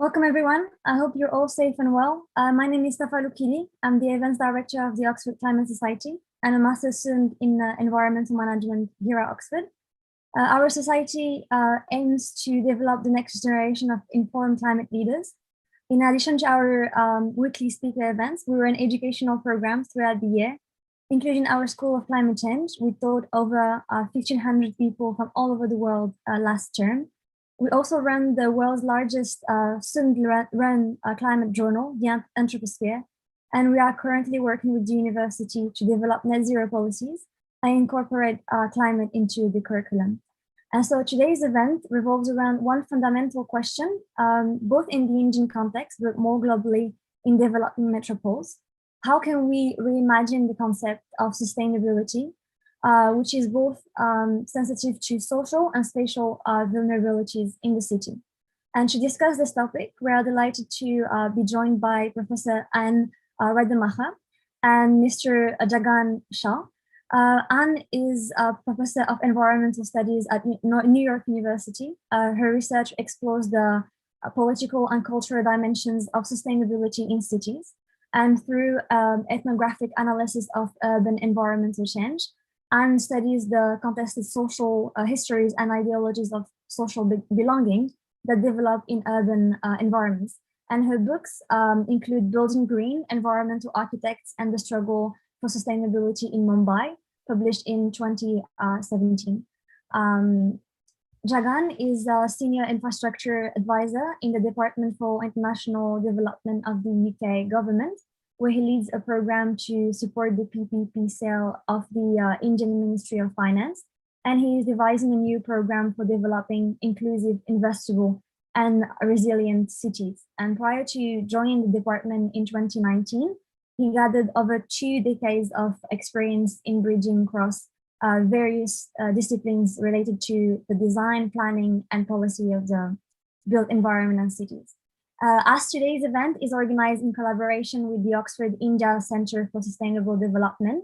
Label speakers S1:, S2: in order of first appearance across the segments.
S1: Welcome, everyone. I hope you're all safe and well. My name is Tafa Lukili. I'm the Events Director of the Oxford Climate Society and a master's student in environmental management here at Oxford. Our society aims to develop the next generation of informed climate leaders. In addition to our weekly speaker events, we run educational programs throughout the year, including our School of Climate Change. We taught over 1,500 people from all over the world last term. We also run the world's largest student-run climate journal, The Anthroposphere, and we are currently working with the university to develop net zero policies and incorporate climate into the curriculum. And so today's event revolves around one fundamental question, both in the Indian context, but more globally in developing metropoles. How can we reimagine the concept of sustainability, which is both sensitive to social and spatial vulnerabilities in the city? And to discuss this topic, we are delighted to be joined by Professor Anne Rademacher and Mr. Jagan Shah. Anne is a professor of environmental studies at New York University. Her research explores the political and cultural dimensions of sustainability in cities, and through ethnographic analysis of urban environmental change, Anne studies the contested social histories and ideologies of social belonging that develop in urban environments. And her books include Building Green, Environmental Architects and the Struggle for Sustainability in Mumbai, published in 2017. Jagan is a senior infrastructure advisor in the Department for International Development of the UK government, where he leads a program to support the PPP sale of the Indian Ministry of Finance. And he is devising a new program for developing inclusive, investable, and resilient cities. And prior to joining the department in 2019, he gathered over 2 decades of experience in bridging across various disciplines related to the design, planning, and policy of the built environment and cities. As today's event is organized in collaboration with the Oxford India Centre for Sustainable Development,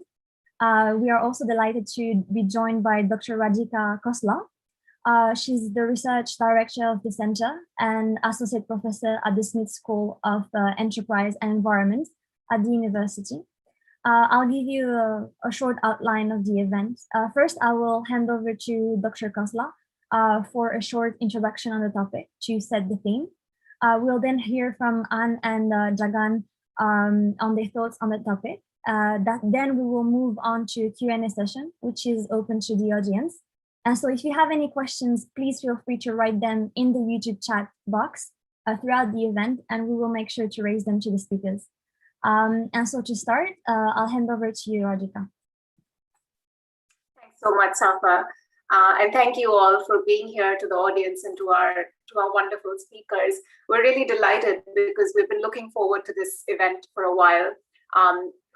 S1: we are also delighted to be joined by Dr. Radhika Khosla. She's the research director of the center and associate professor at the Smith School of Enterprise and Environment at the university. I'll give you a short outline of the event. First, I will hand over to Dr. Khosla for a short introduction on the topic to set the theme. We'll then hear from Anne and Jagan on their thoughts on the topic. Then we will move on to a Q&A session, which is open to the audience. And so if you have any questions, please feel free to write them in the YouTube chat box throughout the event, and we will make sure to raise them to the speakers. And so to start, I'll hand over to you, Radhika.
S2: Thanks so much, Safa. And thank you all for being here, to the audience and to our wonderful speakers. We're really delighted because we've been looking forward to this event for a while.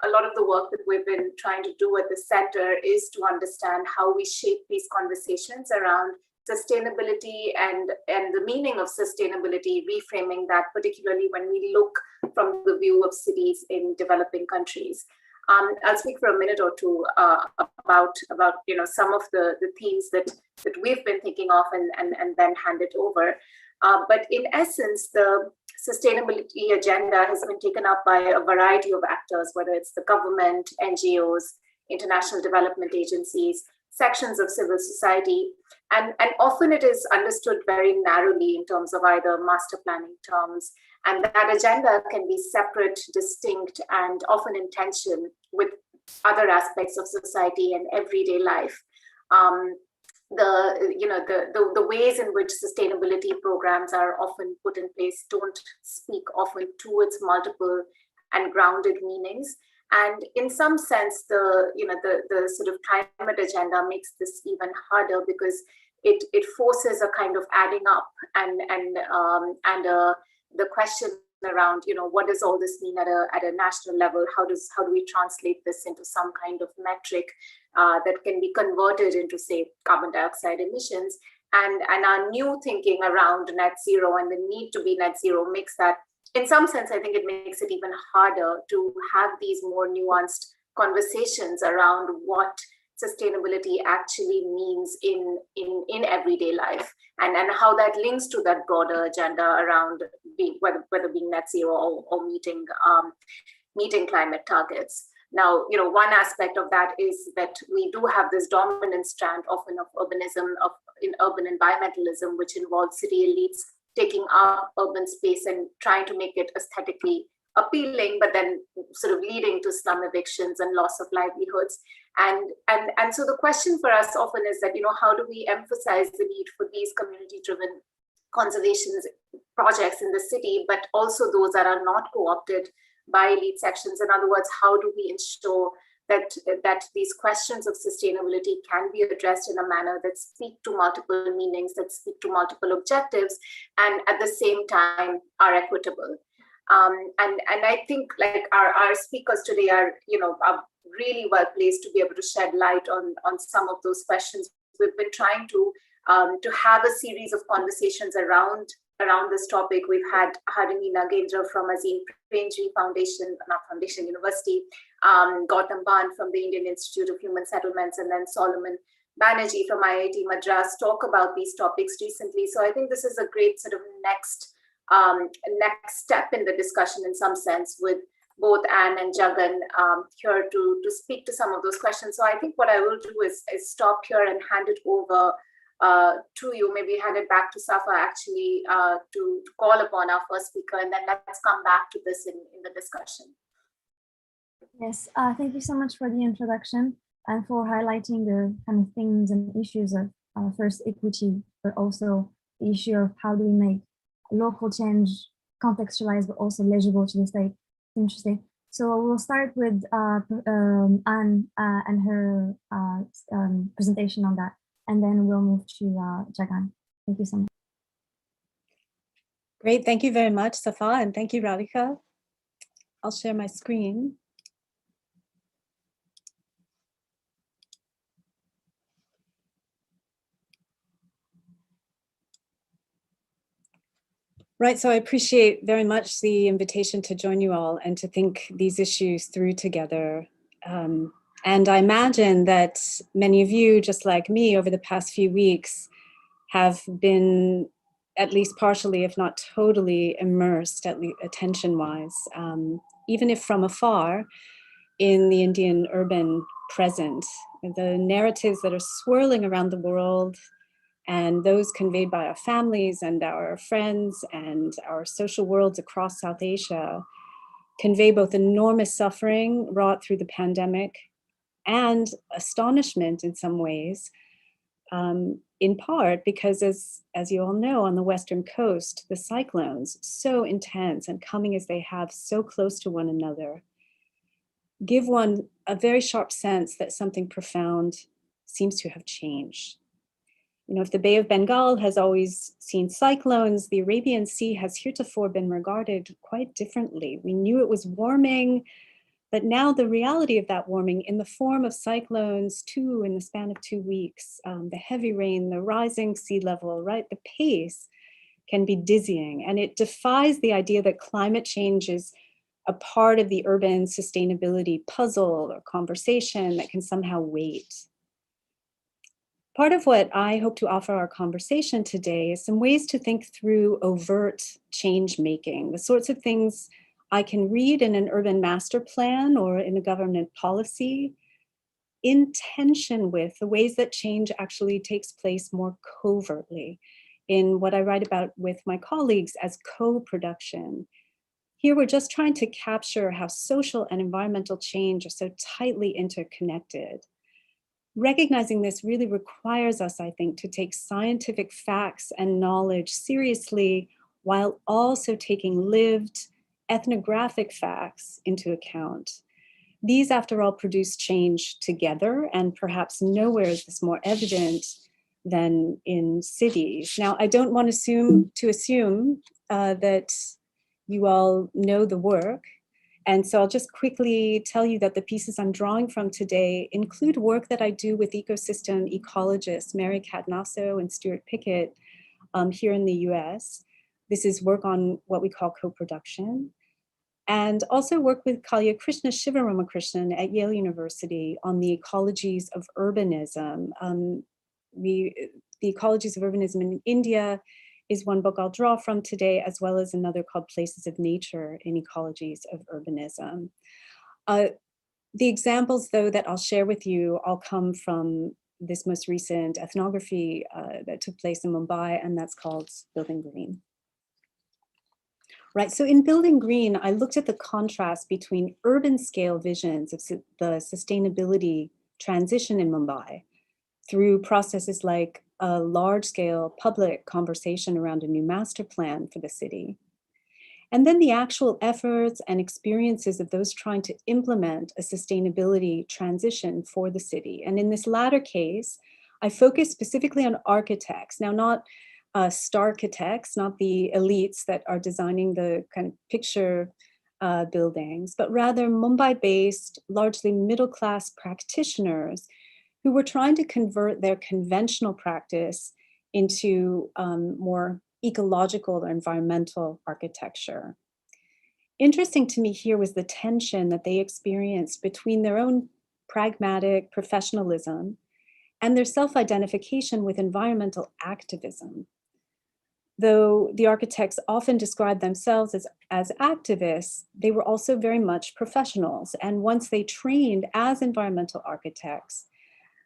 S2: A lot of the work that we've been trying to do at the center is to understand how we shape these conversations around sustainability and the meaning of sustainability, reframing that, particularly when we look from the view of cities in developing countries. I'll speak for a minute or two about some of the themes that we've been thinking of and then hand it over. But in essence, the sustainability agenda has been taken up by a variety of actors, whether it's the government, NGOs, international development agencies, sections of civil society, and often it is understood very narrowly in terms of either master planning terms, and that agenda can be separate, distinct, and often in tension with other aspects of society and everyday life. The ways in which sustainability programs are often put in place don't speak often to its multiple and grounded meanings. And in some sense, the sort of climate agenda makes this even harder because it forces a kind of adding up and the question around, what does all this mean at a national level? How do we translate this into some kind of metric that can be converted into, say, carbon dioxide emissions? And our new thinking around net zero and the need to be net zero makes that, in some sense, I think it makes it even harder to have these more nuanced conversations around what sustainability actually means in everyday life, and how that links to that broader agenda around being, whether being net zero or meeting climate targets. Now, one aspect of that is that we do have this dominant strand often of urbanism, in urban environmentalism, which involves city elites taking up urban space and trying to make it aesthetically appealing, but then sort of leading to slum evictions and loss of livelihoods. And so the question for us often is that, how do we emphasize the need for these community-driven conservation projects in the city, but also those that are not co-opted by elite sections? In other words, how do we ensure that these questions of sustainability can be addressed in a manner that speak to multiple meanings, that speak to multiple objectives, and at the same time are equitable? And I think like our speakers today are really well placed to be able to shed light on some of those questions. We've been trying to have a series of conversations around this topic. We've had Harini Nagendra from Azim Premji University, Gautam Ban from the Indian Institute of Human Settlements, and then Solomon Banerjee from IIT Madras talk about these topics recently. So I think this is a great sort of next step in the discussion in some sense, with both Anne and Jagan here to speak to some of those questions. So I think what I will do is stop here and hand it over to you, maybe hand it back to Safa actually to call upon our first speaker, and then let's come back to this in the discussion.
S1: Yes, thank you so much for the introduction and for highlighting the kind of themes and issues of first equity, but also the issue of how do we make local change contextualized, but also legible to the state. Interesting. So we'll start with Anne and her presentation on that, and then we'll move to Jagan. Thank you so much.
S3: Great, thank you very much, Safa, and thank you, Radhika. I'll share my screen. Right, so I appreciate very much the invitation to join you all and to think these issues through together. And I imagine that many of you, just like me, over the past few weeks, have been at least partially, if not totally, immersed, at least attention-wise, even if from afar, in the Indian urban present. The narratives that are swirling around the world, and those conveyed by our families and our friends and our social worlds across South Asia, convey both enormous suffering wrought through the pandemic and astonishment in some ways, in part because, as you all know, on the Western coast, the cyclones, so intense and coming as they have so close to one another, give one a very sharp sense that something profound seems to have changed. If the Bay of Bengal has always seen cyclones, the Arabian Sea has heretofore been regarded quite differently. We knew it was warming, but now the reality of that warming in the form of cyclones, too, in the span of 2 weeks, the heavy rain, the rising sea level, right? The pace can be dizzying, and it defies the idea that climate change is a part of the urban sustainability puzzle or conversation that can somehow wait. Part of what I hope to offer our conversation today is some ways to think through overt change making, the sorts of things I can read in an urban master plan or in a government policy, in tension with the ways that change actually takes place more covertly in what I write about with my colleagues as co-production. Here we're just trying to capture how social and environmental change are so tightly interconnected. Recognizing this really requires us, I think, to take scientific facts and knowledge seriously while also taking lived ethnographic facts into account. These, after all, produce change together, and perhaps nowhere is this more evident than in cities. Now, I don't want to assume that you all know the work. And so I'll just quickly tell you that the pieces I'm drawing from today include work that I do with ecosystem ecologists Mary Cadnasso and Stuart Pickett here in the US. This is work on what we call co-production. and also worked with Kalya Krishna Shivaramakrishnan at Yale University on the ecologies of urbanism. The Ecologies of Urbanism in India is one book I'll draw from today, as well as another called Places of Nature in Ecologies of Urbanism. The examples, though, that I'll share with you all come from this most recent ethnography that took place in Mumbai, and that's called Building Green. Right, so in Building Green, I looked at the contrast between urban scale visions of the sustainability transition in Mumbai through processes like a large scale public conversation around a new master plan for the city. And then the actual efforts and experiences of those trying to implement a sustainability transition for the city. And in this latter case, I focus specifically on architects. Now, not star-architects, not the elites that are designing the kind of picture buildings, but rather Mumbai-based, largely middle-class practitioners who were trying to convert their conventional practice into more ecological or environmental architecture. Interesting to me here was the tension that they experienced between their own pragmatic professionalism and their self-identification with environmental activism. Though the architects often described themselves as activists, they were also very much professionals. And once they trained as environmental architects,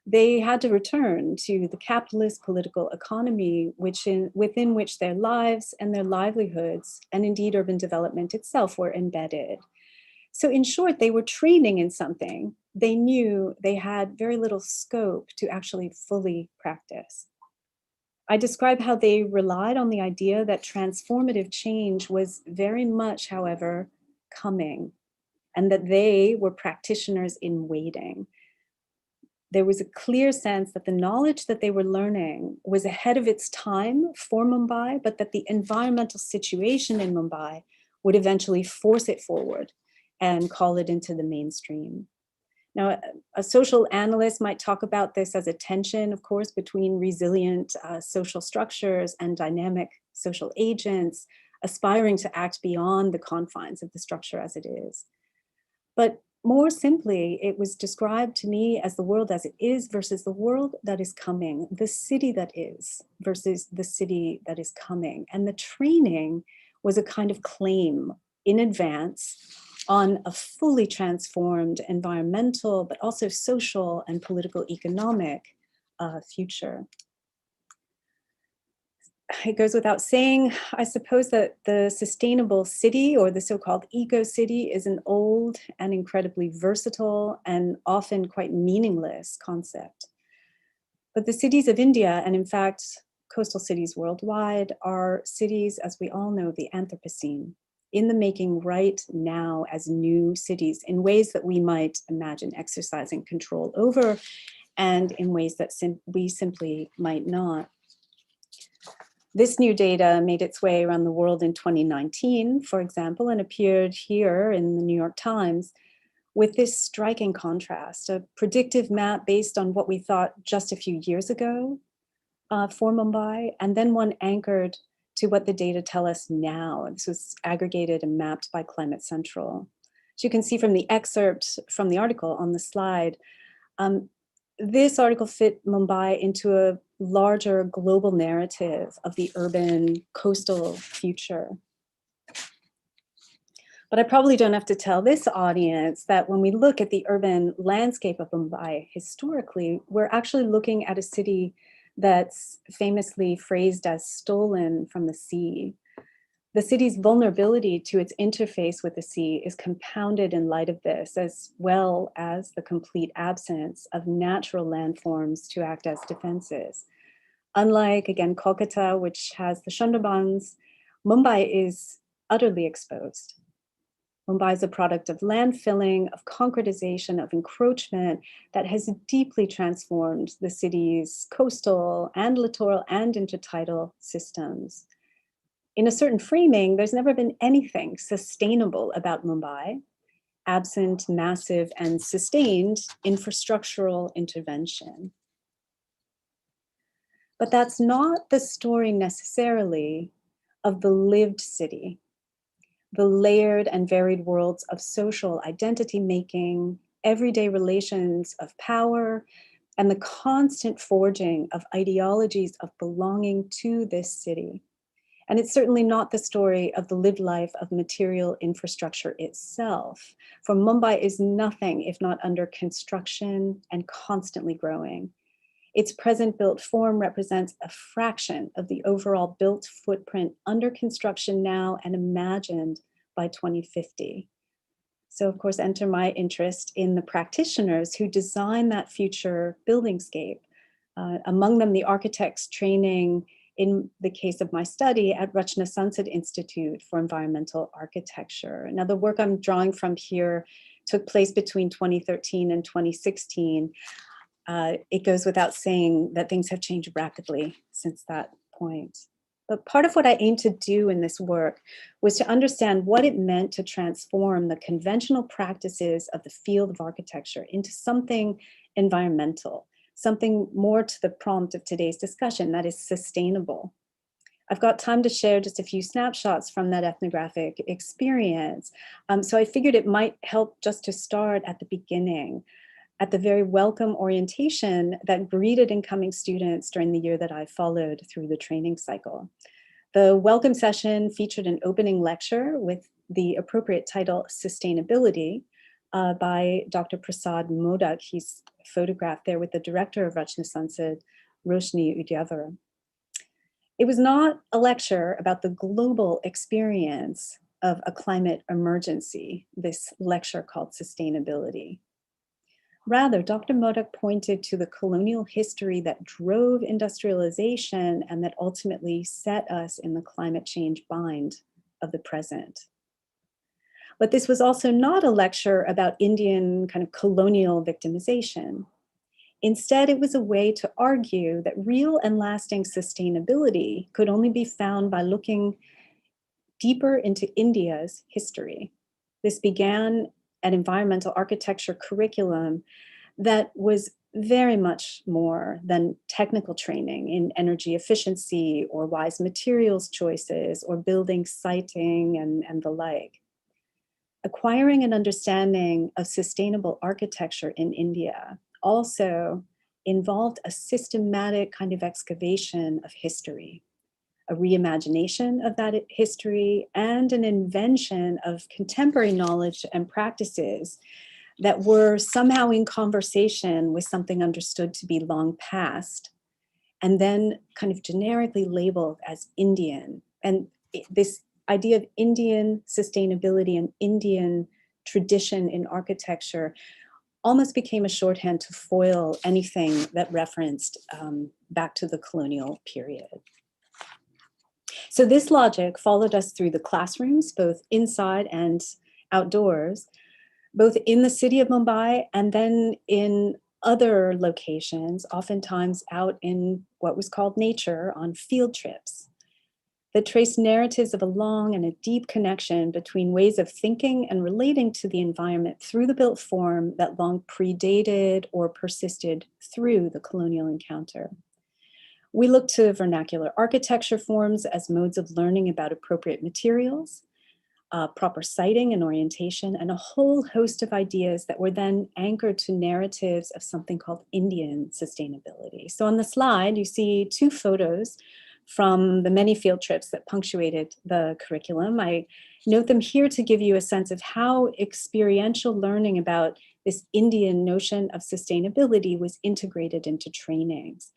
S3: they had to return to the capitalist political economy within which their lives and their livelihoods, and indeed urban development itself, were embedded. So in short, they were training in something they knew they had very little scope to actually fully practice. I describe how they relied on the idea that transformative change was very much, however, coming, and that they were practitioners in waiting. There was a clear sense that the knowledge that they were learning was ahead of its time for Mumbai, but that the environmental situation in Mumbai would eventually force it forward and call it into the mainstream. Now, a social analyst might talk about this as a tension, of course, between resilient social structures and dynamic social agents aspiring to act beyond the confines of the structure as it is. But more simply, it was described to me as the world as it is versus the world that is coming, the city that is versus the city that is coming. And the training was a kind of claim in advance on a fully transformed environmental, but also social and political economic future. It goes without saying, I suppose, that the sustainable city, or the so-called eco-city, is an old and incredibly versatile and often quite meaningless concept. But the cities of India, and in fact, coastal cities worldwide, are cities, as we all know, the Anthropocene, in the making right now as new cities in ways that we might imagine exercising control over, and in ways that we simply might not. This new data made its way around the world in 2019, for example, and appeared here in the New York Times with this striking contrast, a predictive map based on what we thought just a few years ago for Mumbai, and then one anchored to what the data tell us now. This was aggregated and mapped by Climate Central. As you can see from the excerpt from the article on the slide, this article fit Mumbai into a larger global narrative of the urban coastal future. But I probably don't have to tell this audience that when we look at the urban landscape of Mumbai historically, we're actually looking at a city that's famously phrased as stolen from the sea. The city's vulnerability to its interface with the sea is compounded in light of this, as well as the complete absence of natural landforms to act as defenses. Unlike, again, Kolkata, which has the Sundarbans, Mumbai is utterly exposed. Mumbai is a product of land filling, of concretization, of encroachment that has deeply transformed the city's coastal and littoral and intertidal systems. In a certain framing, there's never been anything sustainable about Mumbai, absent massive and sustained infrastructural intervention. But that's not the story necessarily of the lived city. the layered and varied worlds of social identity making, everyday relations of power, and the constant forging of ideologies of belonging to this city. And it's certainly not the story of the lived life of material infrastructure itself, for Mumbai is nothing if not under construction and constantly growing. Its present built form represents a fraction of the overall built footprint under construction now and imagined by 2050. So of course, enter my interest in the practitioners who design that future buildingscape. Among them, the architects training in the case of my study at Rachna Sansad Institute for Environmental Architecture. Now the work I'm drawing from here took place between 2013 and 2016. It goes without saying that things have changed rapidly since that point. But part of what I aimed to do in this work was to understand what it meant to transform the conventional practices of the field of architecture into something environmental, something more to the prompt of today's discussion, that is sustainable. I've got time to share just a few snapshots from that ethnographic experience. So I figured it might help just to start at the beginning, at the very welcome orientation that greeted incoming students during the year that I followed through the training cycle. The welcome session featured an opening lecture with the appropriate title, Sustainability, by Dr. Prasad Modak. He's photographed there with the director of Rachna Sansad, Roshni Udyavara. It was not a lecture about the global experience of a climate emergency, this lecture called Sustainability. Rather, Dr. Modak pointed to the colonial history that drove industrialization and that ultimately set us in the climate change bind of the present. But this was also not a lecture about Indian kind of colonial victimization. Instead, it was a way to argue that real and lasting sustainability could only be found by looking deeper into India's history. This began an environmental architecture curriculum that was very much more than technical training in energy efficiency or wise materials choices or building siting and the like. Acquiring an understanding of sustainable architecture in India also involved a systematic kind of excavation of history, a reimagination of that history, and an invention of contemporary knowledge and practices that were somehow in conversation with something understood to be long past, and then kind of generically labeled as Indian. And this idea of Indian sustainability and Indian tradition in architecture almost became a shorthand to foil anything that referenced back to the colonial period. So this logic followed us through the classrooms, both inside and outdoors, both in the city of Mumbai and then in other locations, oftentimes out in what was called nature on field trips, that traced narratives of a long and a deep connection between ways of thinking and relating to the environment through the built form that long predated or persisted through the colonial encounter. We looked to vernacular architecture forms as modes of learning about appropriate materials, proper siting and orientation, and a whole host of ideas that were then anchored to narratives of something called Indian sustainability. So on the slide, you see two photos from the many field trips that punctuated the curriculum. I note them here to give you a sense of how experiential learning about this Indian notion of sustainability was integrated into trainings.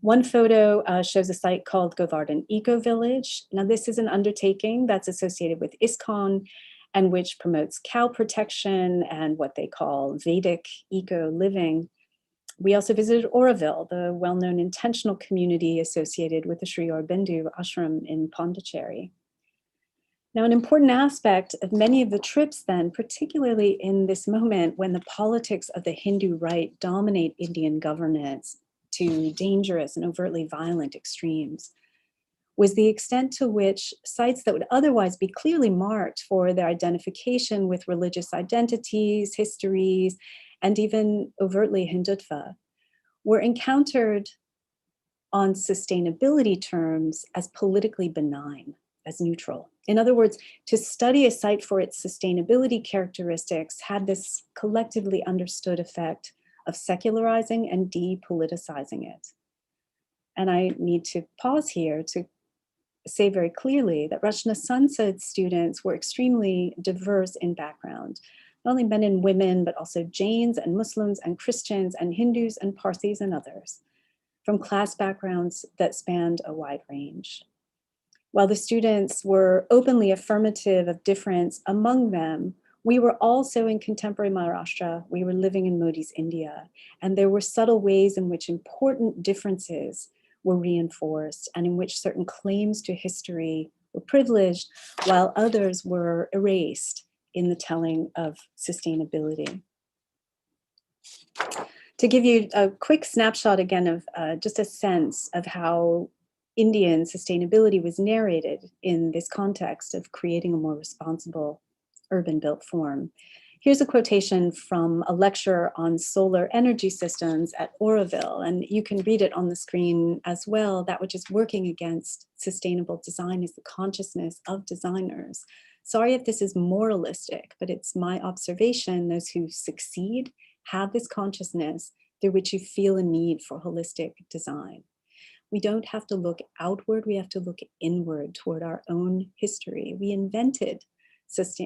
S3: One photo shows a site called Govardhan Eco Village. Now this is an undertaking that's associated with ISKCON and which promotes cow protection and what they call Vedic eco living. We also visited Auroville, the well-known intentional community associated with the Sri Aurobindo ashram in Pondicherry. Now, an important aspect of many of the trips then, particularly in this moment when the politics of the Hindu right dominate Indian governance to dangerous and overtly violent extremes, was the extent to which sites that would otherwise be clearly marked for their identification with religious identities, histories, and even overtly Hindutva, were encountered on sustainability terms as politically benign, as neutral. In other words, to study a site for its sustainability characteristics had this collectively understood effect of secularizing and depoliticizing it. And I need to pause here to say very clearly that Rashna Sansad's students were extremely diverse in background, not only men and women, but also Jains and Muslims and Christians and Hindus and Parsis and others, from class backgrounds that spanned a wide range. While the students were openly affirmative of difference among them, we were also in contemporary Maharashtra, we were living in Modi's India, and there were subtle ways in which important differences were reinforced and in which certain claims to history were privileged while others were erased in the telling of sustainability. To give you a quick snapshot again of just a sense of how Indian sustainability was narrated in this context of creating a more responsible urban built form. Here's a quotation from a lecture on solar energy systems at Oroville, and you can read it on the screen as well. That which is working against sustainable design is the consciousness of designers. Sorry if this is moralistic, but it's my observation. Those who succeed have this consciousness through which you feel a need for holistic design. We don't have to look outward, we have to look inward toward our own history. We invented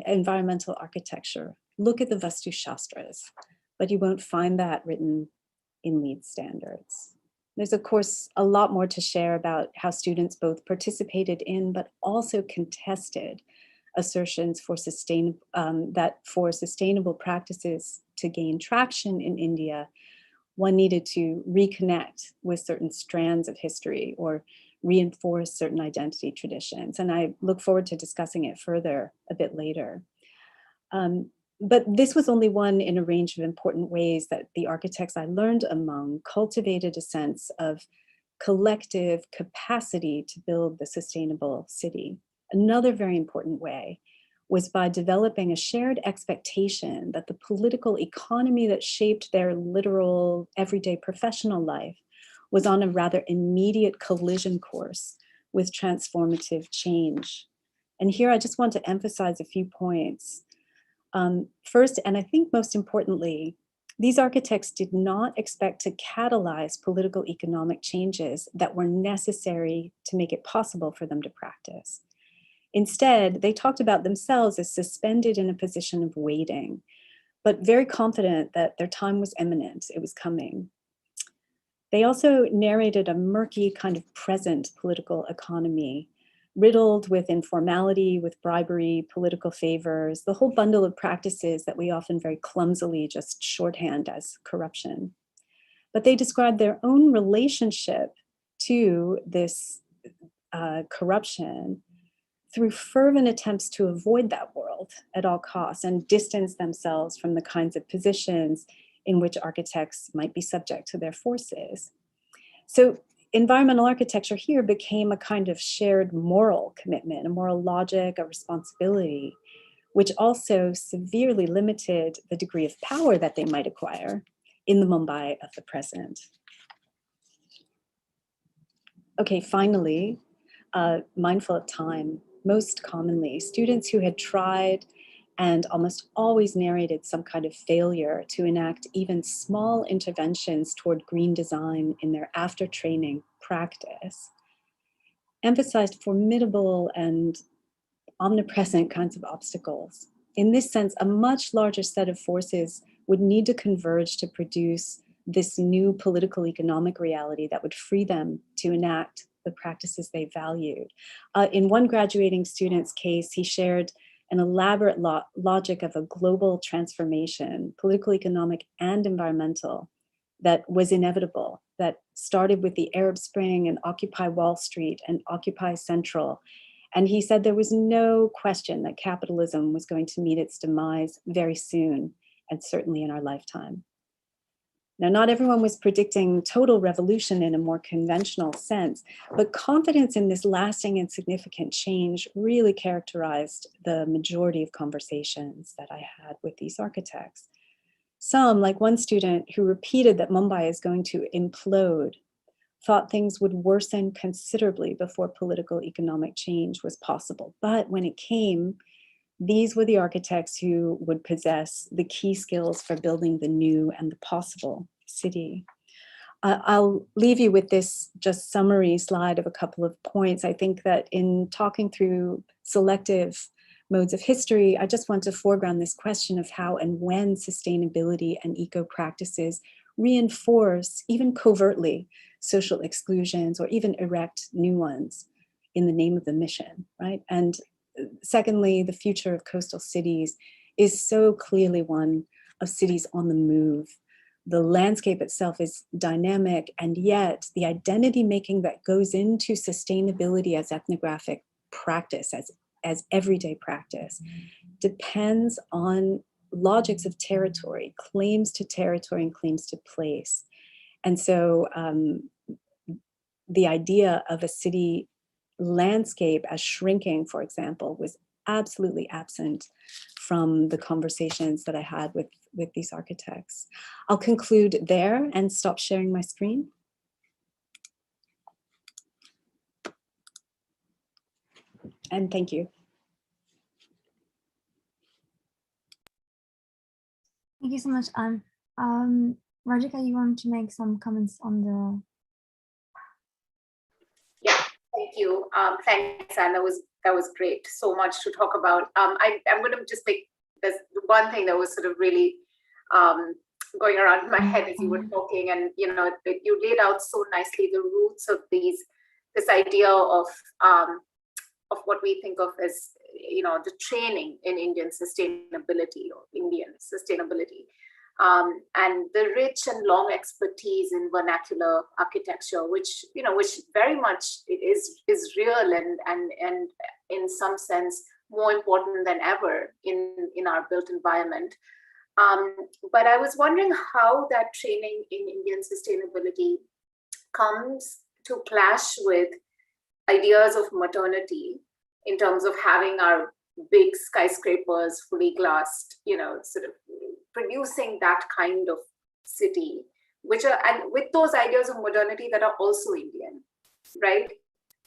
S3: environmental architecture. Look at the Vastu Shastras, but you won't find that written in LEED standards. There's of course a lot more to share about how students both participated in, but also contested assertions for that for sustainable practices to gain traction in India, one needed to reconnect with certain strands of history or reinforce certain identity traditions. And I look forward to discussing it further a bit later. But this was only one in a range of important ways that the architects I learned among cultivated a sense of collective capacity to build the sustainable city. Another very important way was by developing a shared expectation that the political economy that shaped their literal everyday professional life was on a rather immediate collision course with transformative change. And here I just want to emphasize a few points. First, and I think most importantly, these architects did not expect to catalyze political economic changes that were necessary to make it possible for them to practice. Instead, they talked about themselves as suspended in a position of waiting, but very confident that their time was imminent, it was coming. They also narrated a murky kind of present political economy, riddled with informality, with bribery, political favors, the whole bundle of practices that we often very clumsily just shorthand as corruption. But they described their own relationship to this corruption through fervent attempts to avoid that world at all costs and distance themselves from the kinds of positions in which architects might be subject to their forces. So environmental architecture here became a kind of shared moral commitment, a moral logic, a responsibility, which also severely limited the degree of power that they might acquire in the Mumbai of the present. Okay, finally, mindful of time, most commonly, students who had tried and almost always narrated some kind of failure to enact even small interventions toward green design in their after-training practice, emphasized formidable and omnipresent kinds of obstacles. In this sense, a much larger set of forces would need to converge to produce this new political economic reality that would free them to enact the practices they valued. In one graduating student's case, he shared an elaborate logic of a global transformation, political, economic, and environmental, that was inevitable, that started with the Arab Spring and Occupy Wall Street and Occupy Central. And he said there was no question that capitalism was going to meet its demise very soon, and certainly in our lifetime. Now, not everyone was predicting total revolution in a more conventional sense, but confidence in this lasting and significant change really characterized the majority of conversations that I had with these architects. Some, like one student who repeated that Mumbai is going to implode, thought things would worsen considerably before political economic change was possible. But when it came, these were the architects who would possess the key skills for building the new and the possible city. I'll leave you with this just summary slide of a couple of points. I think that in talking through selective modes of history, I just want to foreground this question of how and when sustainability and eco practices reinforce, even covertly, social exclusions or even erect new ones in the name of the mission, right? And secondly, the future of coastal cities is so clearly one of cities on the move. The landscape itself is dynamic, and yet the identity making that goes into sustainability as ethnographic practice, as everyday practice, depends on logics of territory, claims to territory and claims to place. And so the idea of a city landscape as shrinking, for example, was absolutely absent from the conversations that I had with these architects. I'll conclude there and stop sharing my screen. And thank you.
S1: Thank you so much, Anne. Rajika, you want to make some comments on the...
S2: Yeah, thank you. Thanks, Anne. That was great. So much to talk about. I'm going to just make this one thing that was sort of really going around in my head as you were talking, and you laid out so nicely the roots of this idea of what we think of as the training in Indian sustainability or Indian sustainability. And the rich and long expertise in vernacular architecture, which very much is real and in some sense more important than ever in our built environment. But I was wondering how that training in Indian sustainability comes to clash with ideas of modernity in terms of having our big skyscrapers fully glassed, sort of producing that kind of city, and with those ideas of modernity that are also Indian, right?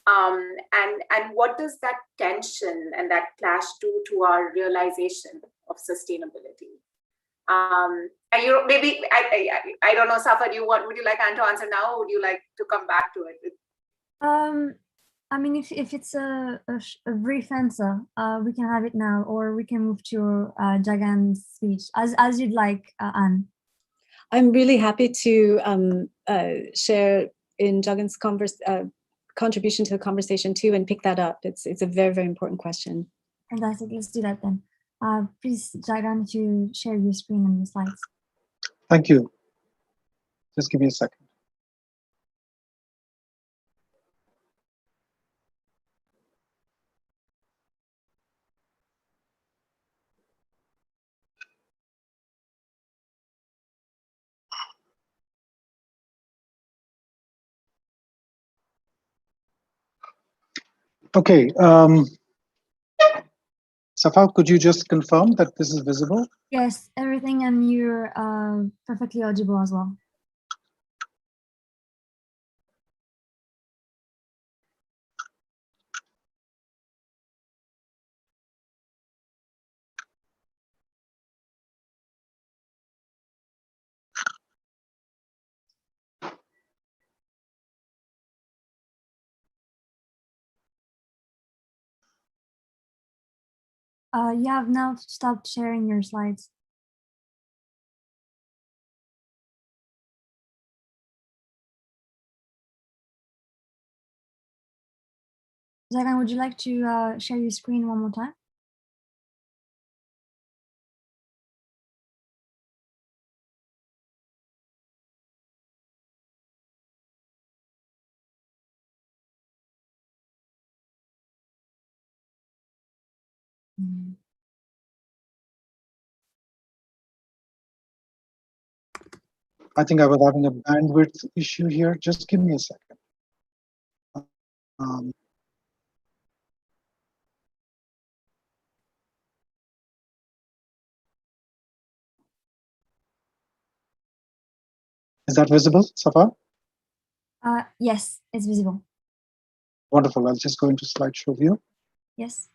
S2: And what does that tension and that clash do to our realization of sustainability? And maybe I don't know, Safa, would you like Anne to answer now, or would you like to come back to it?
S1: I mean, if it's a brief answer, we can have it now, or we can move to Jagan's speech, as you'd like, Anne.
S3: I'm really happy to share in Jagan's contribution to the conversation too, and pick that up. It's a very, very important question.
S1: Fantastic. Let's do that then. Please, Jagan, to share your screen and the slides.
S4: Thank you. Just give me a second. Okay. Safa, could you just confirm that this is visible?
S1: Yes, everything, and you're perfectly audible as well. You have now stopped sharing your slides. Jagan, would you like to share your screen one more time?
S4: I think I was having a bandwidth issue here. Just give me a second. Is that visible, Safa?
S1: Yes, it's visible.
S4: Wonderful. I'll just go into slideshow view.
S1: Yes.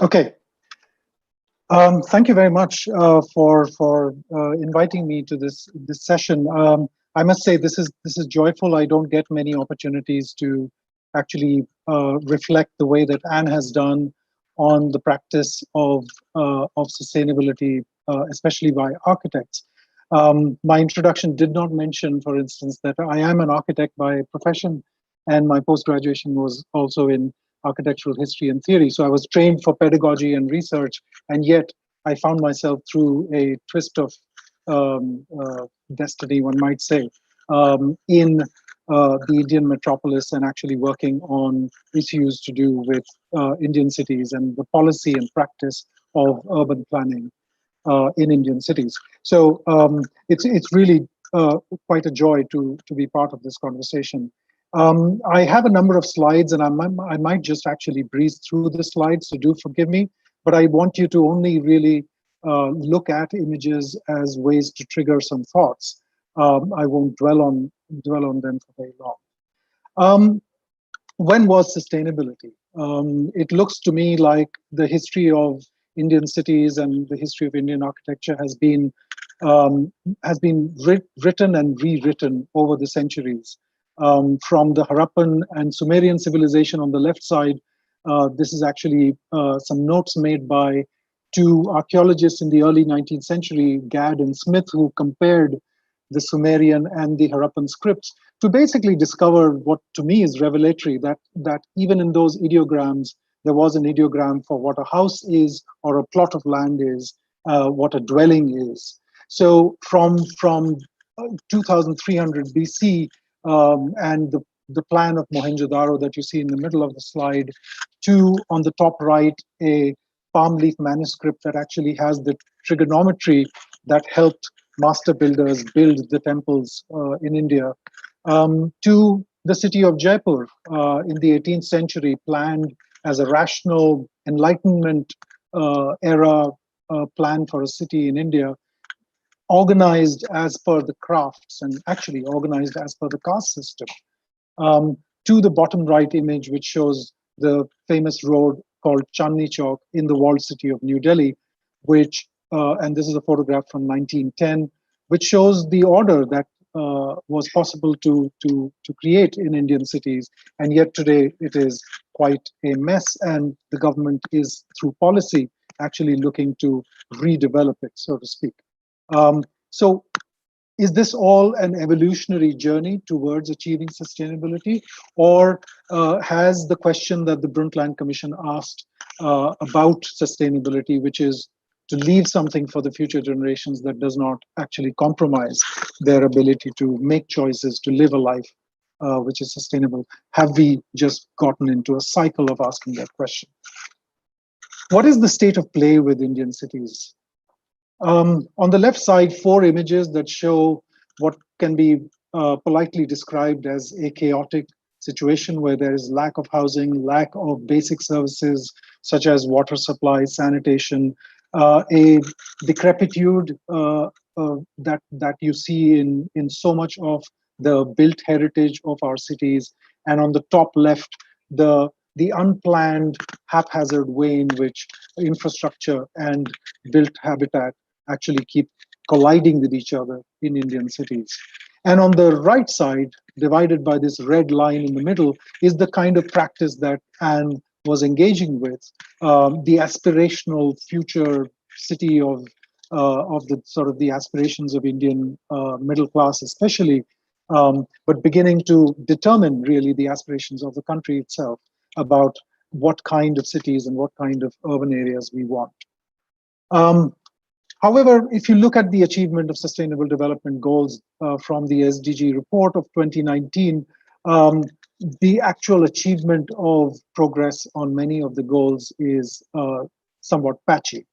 S4: Okay. Thank you very much for inviting me to this session. I must say this is joyful. I don't get many opportunities to actually reflect the way that Anne has done on the practice of sustainability, especially by architects. My introduction did not mention, for instance, that I am an architect by profession, and my post-graduation was also in architectural history and theory. So I was trained for pedagogy and research, and yet I found myself through a twist of destiny, one might say, in the Indian metropolis and actually working on issues to do with Indian cities and the policy and practice of urban planning in Indian cities. So it's really quite a joy to be part of this conversation. I have a number of slides, and I might just actually breeze through the slides, so do forgive me. But I want you to only really look at images as ways to trigger some thoughts. I won't dwell on them for very long. When was sustainability? It looks to me like the history of Indian cities and the history of Indian architecture has been written and rewritten over the centuries. From the Harappan and Sumerian civilization on the left side, this is actually some notes made by two archaeologists in the early 19th century, Gadd and Smith, who compared the Sumerian and the Harappan scripts to basically discover what to me is revelatory, that even in those ideograms, there was an ideogram for what a house is or a plot of land is, what a dwelling is. So from 2300 BC and the plan of Mohenjo-daro that you see in the middle of the slide to, on the top right, a palm leaf manuscript that actually has the trigonometry that helped master builders build the temples in India, to the city of Jaipur in the 18th century, planned as a rational Enlightenment era plan for a city in India, organized as per the crafts and actually organized as per the caste system. To the bottom right image, which shows the famous road called Chandni Chowk in the walled city of New Delhi, which, and this is a photograph from 1910, which shows the order that was possible to create in Indian cities. And yet today it is quite a mess, and the government is, through policy, actually looking to redevelop it, so to speak. So is this all an evolutionary journey towards achieving sustainability? Or has the question that the Brundtland Commission asked about sustainability, which is to leave something for the future generations that does not actually compromise their ability to make choices, to live a life which is sustainable, have we just gotten into a cycle of asking that question? What is the state of play with Indian cities? On the left side, 4 images that show what can be politely described as a chaotic situation where there is lack of housing, lack of basic services such as water supply, sanitation, a decrepitude that you see in so much of the built heritage of our cities. And on the top left, the unplanned, haphazard way in which infrastructure and built habitat actually keep colliding with each other in Indian cities. And on the right side, divided by this red line in the middle, is the kind of practice that Anne was engaging with, the aspirational future city of the sort of the aspirations of Indian middle class, especially, but beginning to determine really the aspirations of the country itself about what kind of cities and what kind of urban areas we want. However, if you look at the achievement of Sustainable Development Goals from the SDG report of 2019, the actual achievement of progress on many of the goals is somewhat patchy.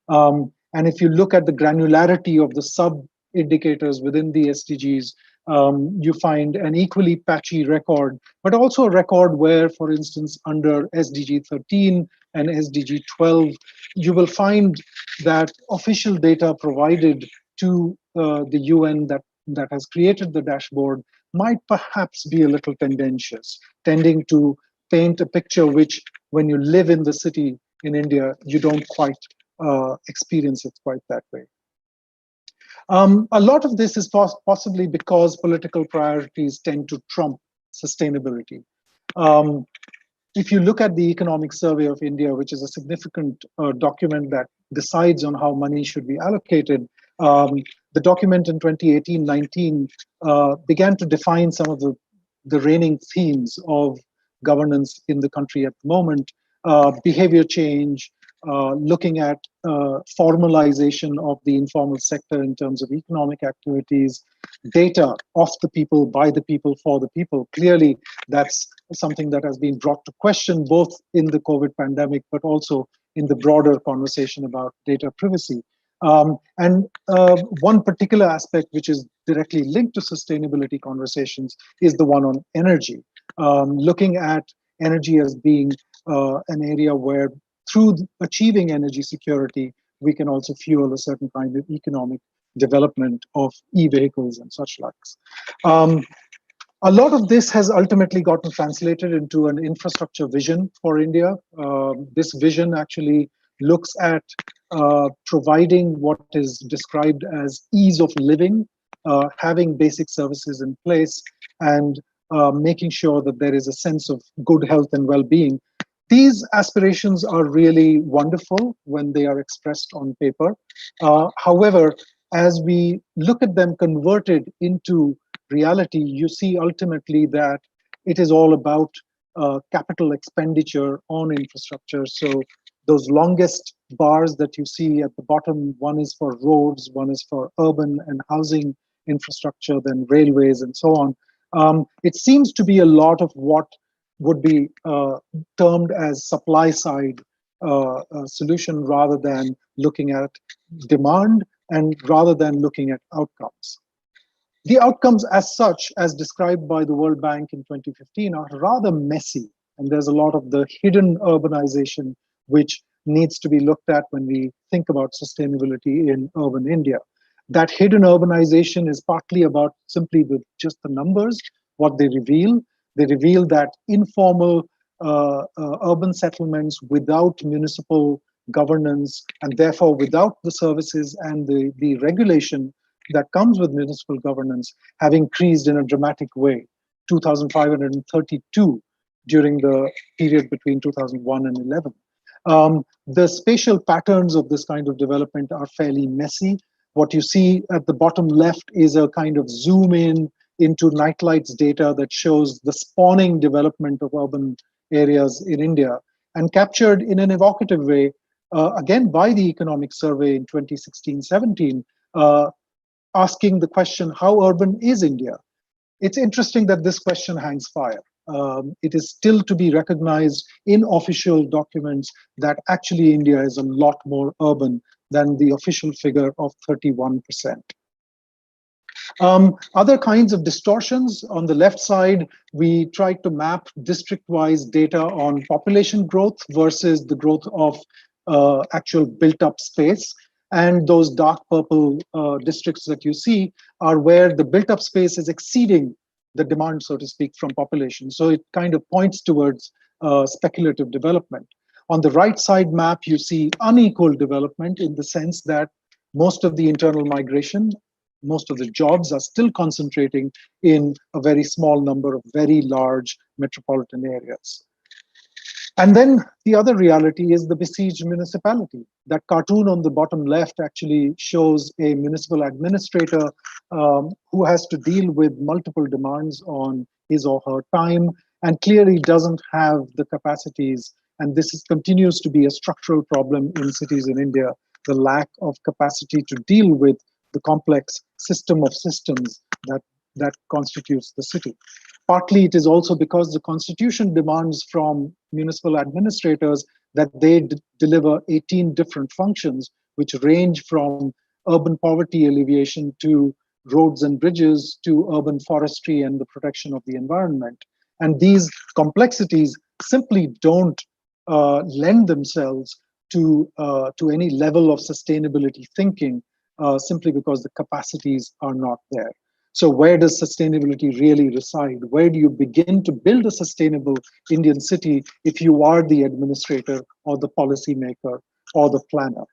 S4: And if you look at the granularity of the sub-indicators within the SDGs, you find an equally patchy record, but also a record where, for instance, under SDG 13 and SDG 12, you will find that official data provided to the UN that has created the dashboard might perhaps be a little tendentious, tending to paint a picture which, when you live in the city in India, you don't quite experience it quite that way. A lot of this is possibly because political priorities tend to trump sustainability. If you look at the Economic Survey of India, which is a significant document that decides on how money should be allocated, the document in 2018-19 began to define some of the reigning themes of governance in the country at the moment: behavior change, looking at formalization of the informal sector in terms of economic activities, data of the people, by the people, for the people. Clearly, that's something that has been brought to question both in the COVID pandemic, but also in the broader conversation about data privacy. And one particular aspect which is directly linked to sustainability conversations is the one on energy, looking at energy as being an area where, through achieving energy security, we can also fuel a certain kind of economic development of e-vehicles and such likes. A lot of this has ultimately gotten translated into an infrastructure vision for India. This vision actually looks at providing what is described as ease of living, having basic services in place, and making sure that there is a sense of good health and well-being. These aspirations are really wonderful when they are expressed on paper. However, as we look at them converted into reality, you see ultimately that it is all about capital expenditure on infrastructure. So those longest bars that you see at the bottom, one is for roads, one is for urban and housing infrastructure, then railways and so on. It seems to be a lot of what would be termed as supply side solution, rather than looking at demand and rather than looking at outcomes. The outcomes as such, as described by the World Bank in 2015, are rather messy. And there's a lot of the hidden urbanization which needs to be looked at when we think about sustainability in urban India. That hidden urbanization is partly about simply just the numbers, what they reveal. They reveal that informal urban settlements without municipal governance, and therefore without the services and the regulation that comes with municipal governance, have increased in a dramatic way, 2,532 during the period between 2001 and 11. The spatial patterns of this kind of development are fairly messy. What you see at the bottom left is a kind of zoom in into Nightlight's data that shows the spawning development of urban areas in India, and captured in an evocative way, again by the Economic Survey in 2016-17, asking the question, how urban is India? It's interesting that this question hangs fire. It is still to be recognized in official documents that actually India is a lot more urban than the official figure of 31%. Other kinds of distortions. On the left side, we tried to map district-wise data on population growth versus the growth of actual built-up space. And those dark purple districts that you see are where the built-up space is exceeding the demand, so to speak, from population. So it kind of points towards speculative development. On the right side map, you see unequal development in the sense that most of the internal migration, most of the jobs are still concentrating in a very small number of very large metropolitan areas. And then the other reality is the besieged municipality. That cartoon on the bottom left actually shows a municipal administrator who has to deal with multiple demands on his or her time, and clearly doesn't have the capacities. And this continues to be a structural problem in cities in India, the lack of capacity to deal with the complex system of systems that constitutes the city. Partly it is also because the constitution demands from municipal administrators that they deliver 18 different functions, which range from urban poverty alleviation to roads and bridges to urban forestry and the protection of the environment. And these complexities simply don't lend themselves to any level of sustainability thinking simply because the capacities are not there. So where does sustainability really reside? Where do you begin to build a sustainable Indian city if you are the administrator or the policymaker or the planner?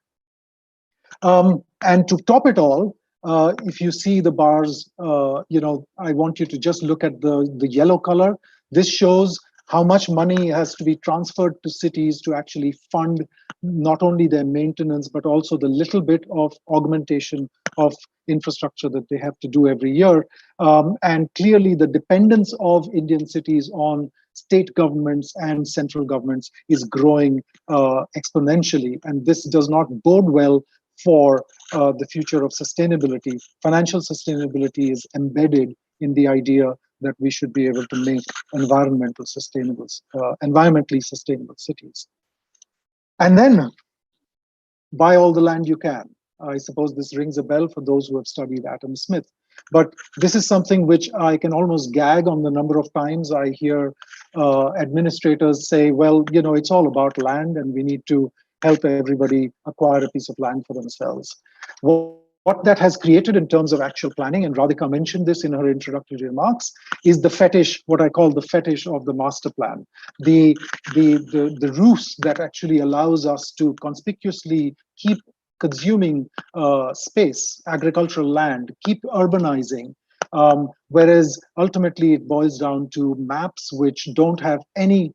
S4: And to top it all, if you see the bars, I want you to just look at the yellow color. This shows how much money has to be transferred to cities to actually fund not only their maintenance, but also the little bit of augmentation of infrastructure that they have to do every year. And clearly the dependence of Indian cities on state governments and central governments is growing exponentially. And this does not bode well for the future of sustainability. Financial sustainability is embedded in the idea that we should be able to make environmentally sustainable cities. And then buy all the land you can. I suppose this rings a bell for those who have studied Adam Smith. But this is something which I can almost gag on the number of times I hear administrators say, well, it's all about land and we need to help everybody acquire a piece of land for themselves. What that has created in terms of actual planning, and Radhika mentioned this in her introductory remarks, is the fetish, what I call the fetish of the master plan. The ruse that actually allows us to conspicuously keep consuming space, agricultural land, keep urbanizing, whereas ultimately it boils down to maps which don't have any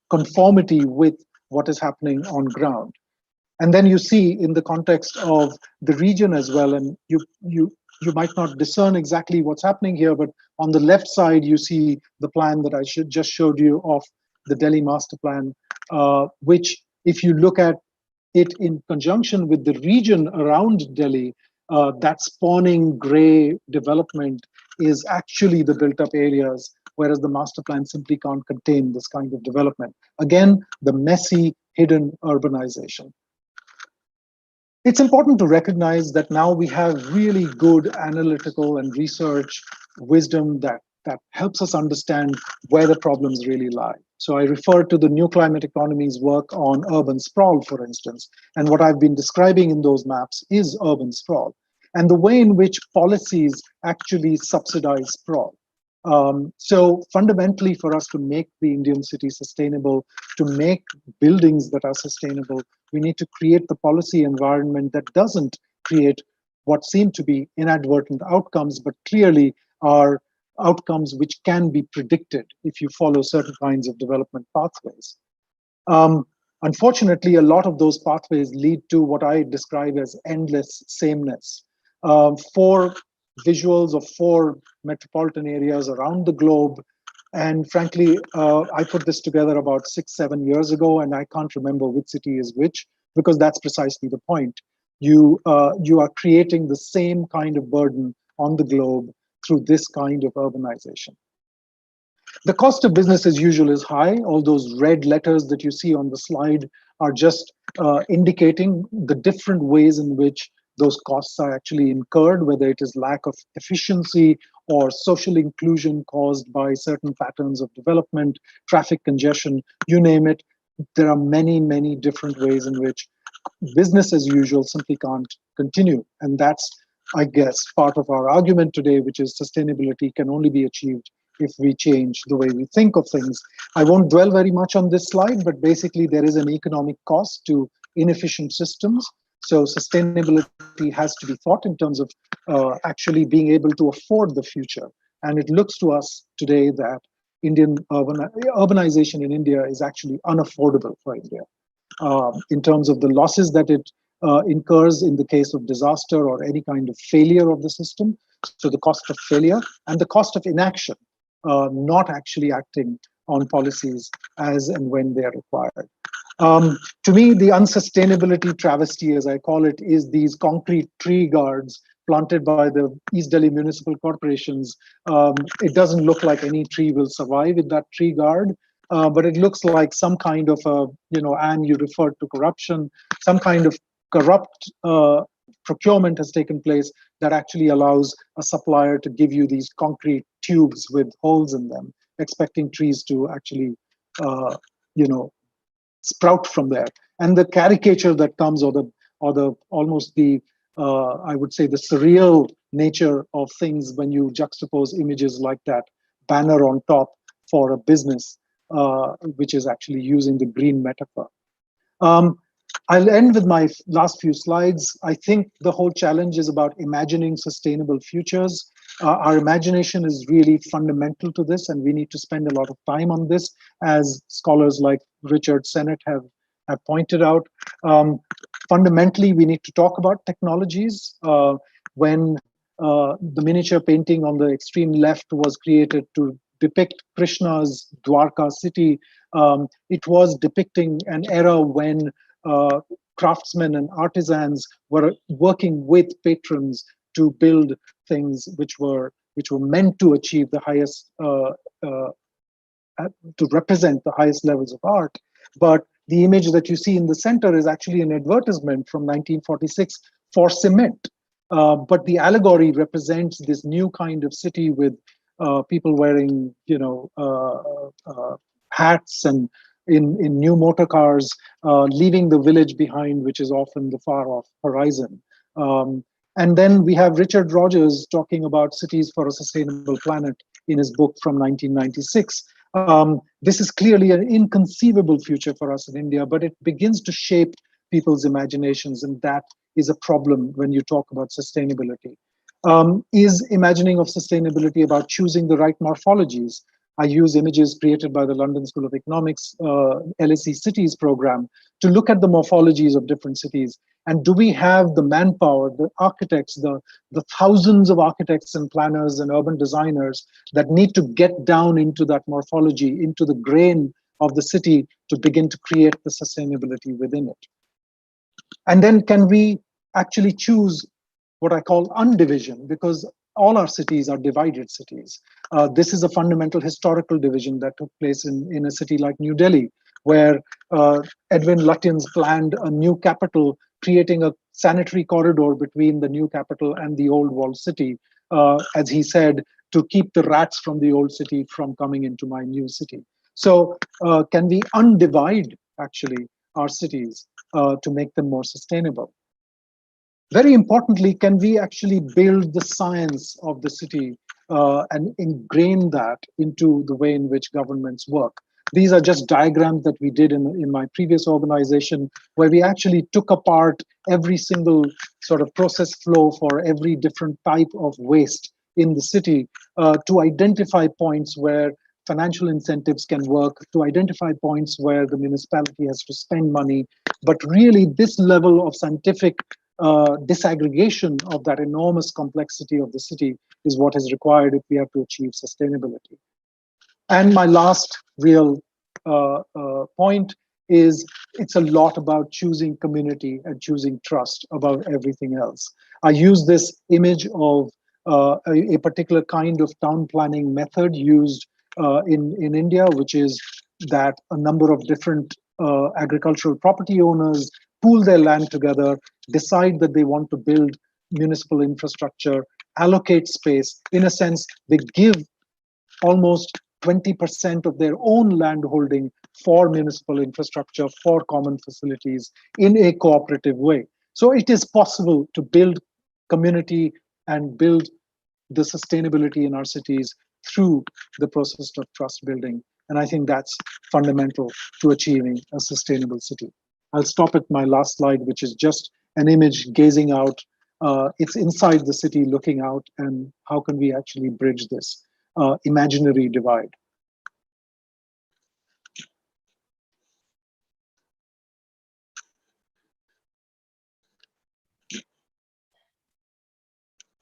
S4: conformity with what is happening on ground. And then you see in the context of the region as well, and you might not discern exactly what's happening here, but on the left side, you see the plan that I just showed you of the Delhi master plan, which if you look at it in conjunction with the region around Delhi, that spawning gray development is actually the built up areas, whereas the master plan simply can't contain this kind of development. Again, the messy, hidden urbanization. It's important to recognize that now we have really good analytical and research wisdom that helps us understand where the problems really lie. So I refer to the New Climate Economy's work on urban sprawl, for instance. And what I've been describing in those maps is urban sprawl and the way in which policies actually subsidize sprawl. So fundamentally, for us to make the Indian city sustainable, to make buildings that are sustainable, we need to create the policy environment that doesn't create what seem to be inadvertent outcomes, but clearly are outcomes which can be predicted if you follow certain kinds of development pathways. Unfortunately, a lot of those pathways lead to what I describe as endless sameness. For visuals of 4 metropolitan areas around the globe. And frankly, I put this together about 6-7 years ago, and I can't remember which city is which, because that's precisely the point. You are creating the same kind of burden on the globe through this kind of urbanization. The cost of business as usual is high. All those red letters that you see on the slide are just indicating the different ways in which those costs are actually incurred, whether it is lack of efficiency or social inclusion caused by certain patterns of development, traffic congestion, you name it. There are many, many different ways in which business as usual simply can't continue. And that's, I guess, part of our argument today, which is sustainability can only be achieved if we change the way we think of things. I won't dwell very much on this slide, but basically there is an economic cost to inefficient systems. So sustainability has to be thought in terms of actually being able to afford the future. And it looks to us today that urbanization in India is actually unaffordable for India in terms of the losses that it incurs in the case of disaster or any kind of failure of the system. So the cost of failure and the cost of inaction, not actually acting on policies as and when they are required. To me, the unsustainability travesty, as I call it, is these concrete tree guards planted by the East Delhi municipal corporations. It doesn't look like any tree will survive with that tree guard, but it looks like some kind of, Anne, you referred to corruption, some kind of corrupt procurement has taken place that actually allows a supplier to give you these concrete tubes with holes in them, expecting trees to actually, sprout from there. And the caricature that comes, or the almost the I would say the surreal nature of things when you juxtapose images like that banner on top for a business, which is actually using the green metaphor. I'll end with my last few slides. I think the whole challenge is about imagining sustainable futures. Our imagination is really fundamental to this, and we need to spend a lot of time on this, as scholars like Richard Sennett have pointed out. Fundamentally, we need to talk about technologies. When the miniature painting on the extreme left was created to depict Krishna's Dwarka city, it was depicting an era when craftsmen and artisans were working with patrons to build things which were meant to achieve the highest, to represent the highest levels of art. But the image that you see in the center is actually an advertisement from 1946 for cement. But the allegory represents this new kind of city with people wearing, hats and in new motor cars, leaving the village behind, which is often the far off horizon. And then we have Richard Rogers talking about Cities for a Sustainable Planet in his book from 1996. This is clearly an inconceivable future for us in India, but it begins to shape people's imaginations, and that is a problem when you talk about sustainability. Is imagining of sustainability about choosing the right morphologies? I use images created by the London School of Economics LSE Cities program to look at the morphologies of different cities. And do we have the manpower, the architects, the thousands of architects and planners and urban designers that need to get down into that morphology, into the grain of the city to begin to create the sustainability within it? And then can we actually choose what I call undivision, because all our cities are divided cities. This is a fundamental historical division that took place in a city like New Delhi, where Edwin Lutyens planned a new capital, creating a sanitary corridor between the new capital and the old walled city, as he said, to keep the rats from the old city from coming into my new city. So can we undivide, actually, our cities to make them more sustainable? Very importantly, can we actually build the science of the city and ingrain that into the way in which governments work? These are just diagrams that we did in my previous organization, where we actually took apart every single sort of process flow for every different type of waste in the city to identify points where financial incentives can work, to identify points where the municipality has to spend money. But really, this level of scientific disaggregation of that enormous complexity of the city is what is required if we have to achieve sustainability. And my last real point is it's a lot about choosing community and choosing trust above everything else. I use this image of a particular kind of town planning method used in India, which is that a number of different agricultural property owners pool their land together, decide that they want to build municipal infrastructure, allocate space. In a sense, they give almost 20% of their own land holding for municipal infrastructure, for common facilities in a cooperative way. So it is possible to build community and build the sustainability in our cities through the process of trust building. And I think that's fundamental to achieving a sustainable city. I'll stop at my last slide, which is just an image gazing out. It's inside the city looking out, and how can we actually bridge this imaginary divide?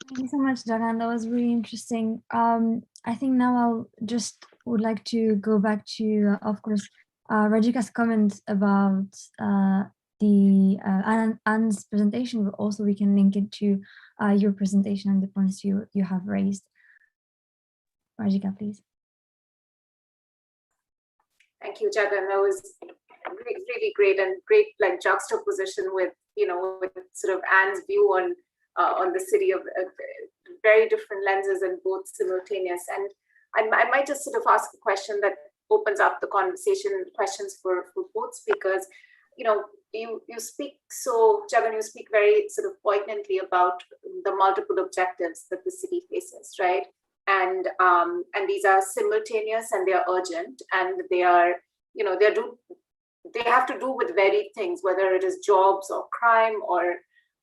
S1: Thank you so much, Jagan. That was really interesting. I think now I'll just would like to go back to, of course, Rajika's comments about Anne's presentation, but also we can link it to your presentation and the points you have raised. Rajika, please.
S2: Thank you, Jagan. That was really great, and great like juxtaposition with, with sort of Anne's view on the city of very different lenses and both simultaneous. And I might just sort of ask a question that opens up the conversation, questions for both speakers. You speak so, Jagan, you speak very sort of poignantly about the multiple objectives that the city faces, right? And these are simultaneous and they are urgent, and they are, they have to do with varied things, whether it is jobs or crime or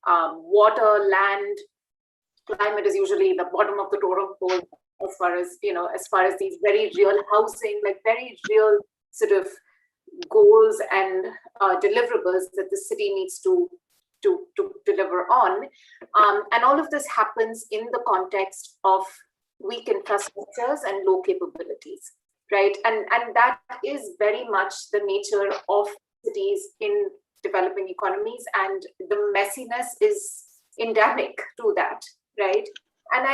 S2: water, land. Climate is usually the bottom of the totem pole as far as these very real housing, like very real sort of goals and deliverables that the city needs to deliver on. And all of this happens in the context of weak infrastructures and low capabilities, right? And that is very much the nature of cities in developing economies, and the messiness is endemic to that, right? And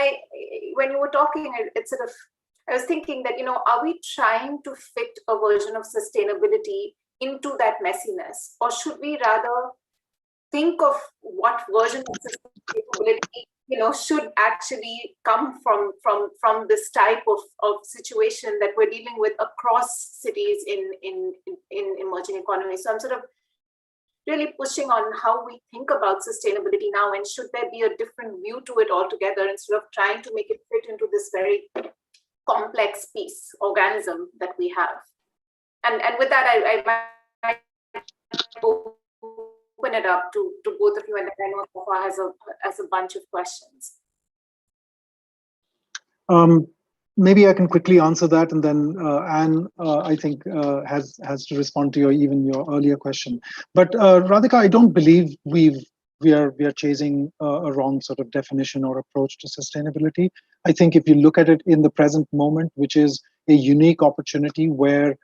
S2: when you were talking, I was thinking that, are we trying to fit a version of sustainability into that messiness, or should we rather think of what version of sustainability, should actually come from this type of situation that we're dealing with across cities in emerging economies? So I'm sort of really pushing on how we think about sustainability now, and should there be a different view to it altogether instead of trying to make it fit into this very complex organism that we have. And with that, I might open it up to both of you, and I know Safa has a bunch of questions.
S4: Maybe I can quickly answer that, and then Anne, I think, has to respond to your earlier question. But Radhika, I don't believe we are chasing a wrong sort of definition or approach to sustainability. I think if you look at it in the present moment, which is a unique opportunity where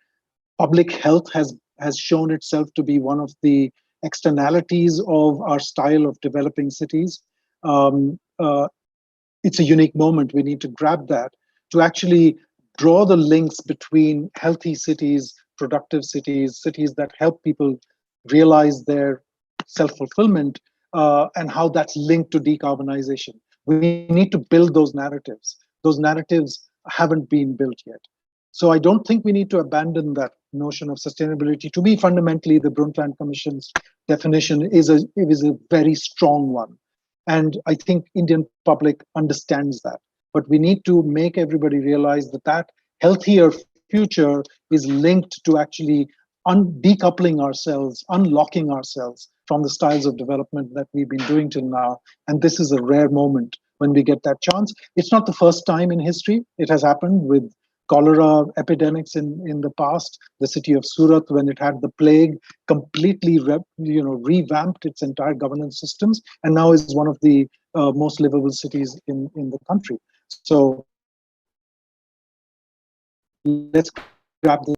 S4: public health has shown itself to be one of the externalities of our style of developing cities. It's a unique moment. We need to grab that to actually draw the links between healthy cities, productive cities, cities that help people realize their self-fulfillment, and how that's linked to decarbonization. We need to build those narratives. Those narratives haven't been built yet. So I don't think we need to abandon that notion of sustainability. To me, fundamentally, the Brundtland Commission's definition is a very strong one. And I think Indian public understands that. But we need to make everybody realize that healthier future is linked to actually decoupling ourselves, unlocking ourselves from the styles of development that we've been doing till now. And this is a rare moment when we get that chance. It's not the first time in history. It has happened with cholera epidemics in the past. The city of Surat, when it had the plague, completely revamped its entire governance systems, and now is one of the most livable cities in the country. So let's grab this.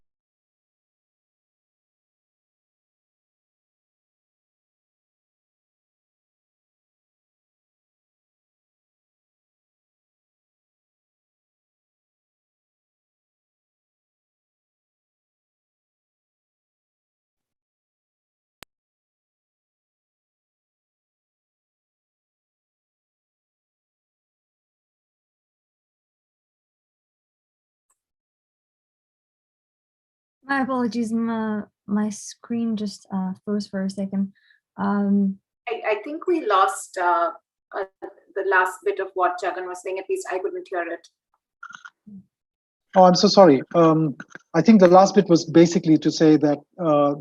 S1: My apologies, my screen just froze for a second.
S2: I think we lost the last bit of what Jagan was saying. At least I couldn't hear it.
S4: Oh, I'm so sorry. I think the last bit was basically to say that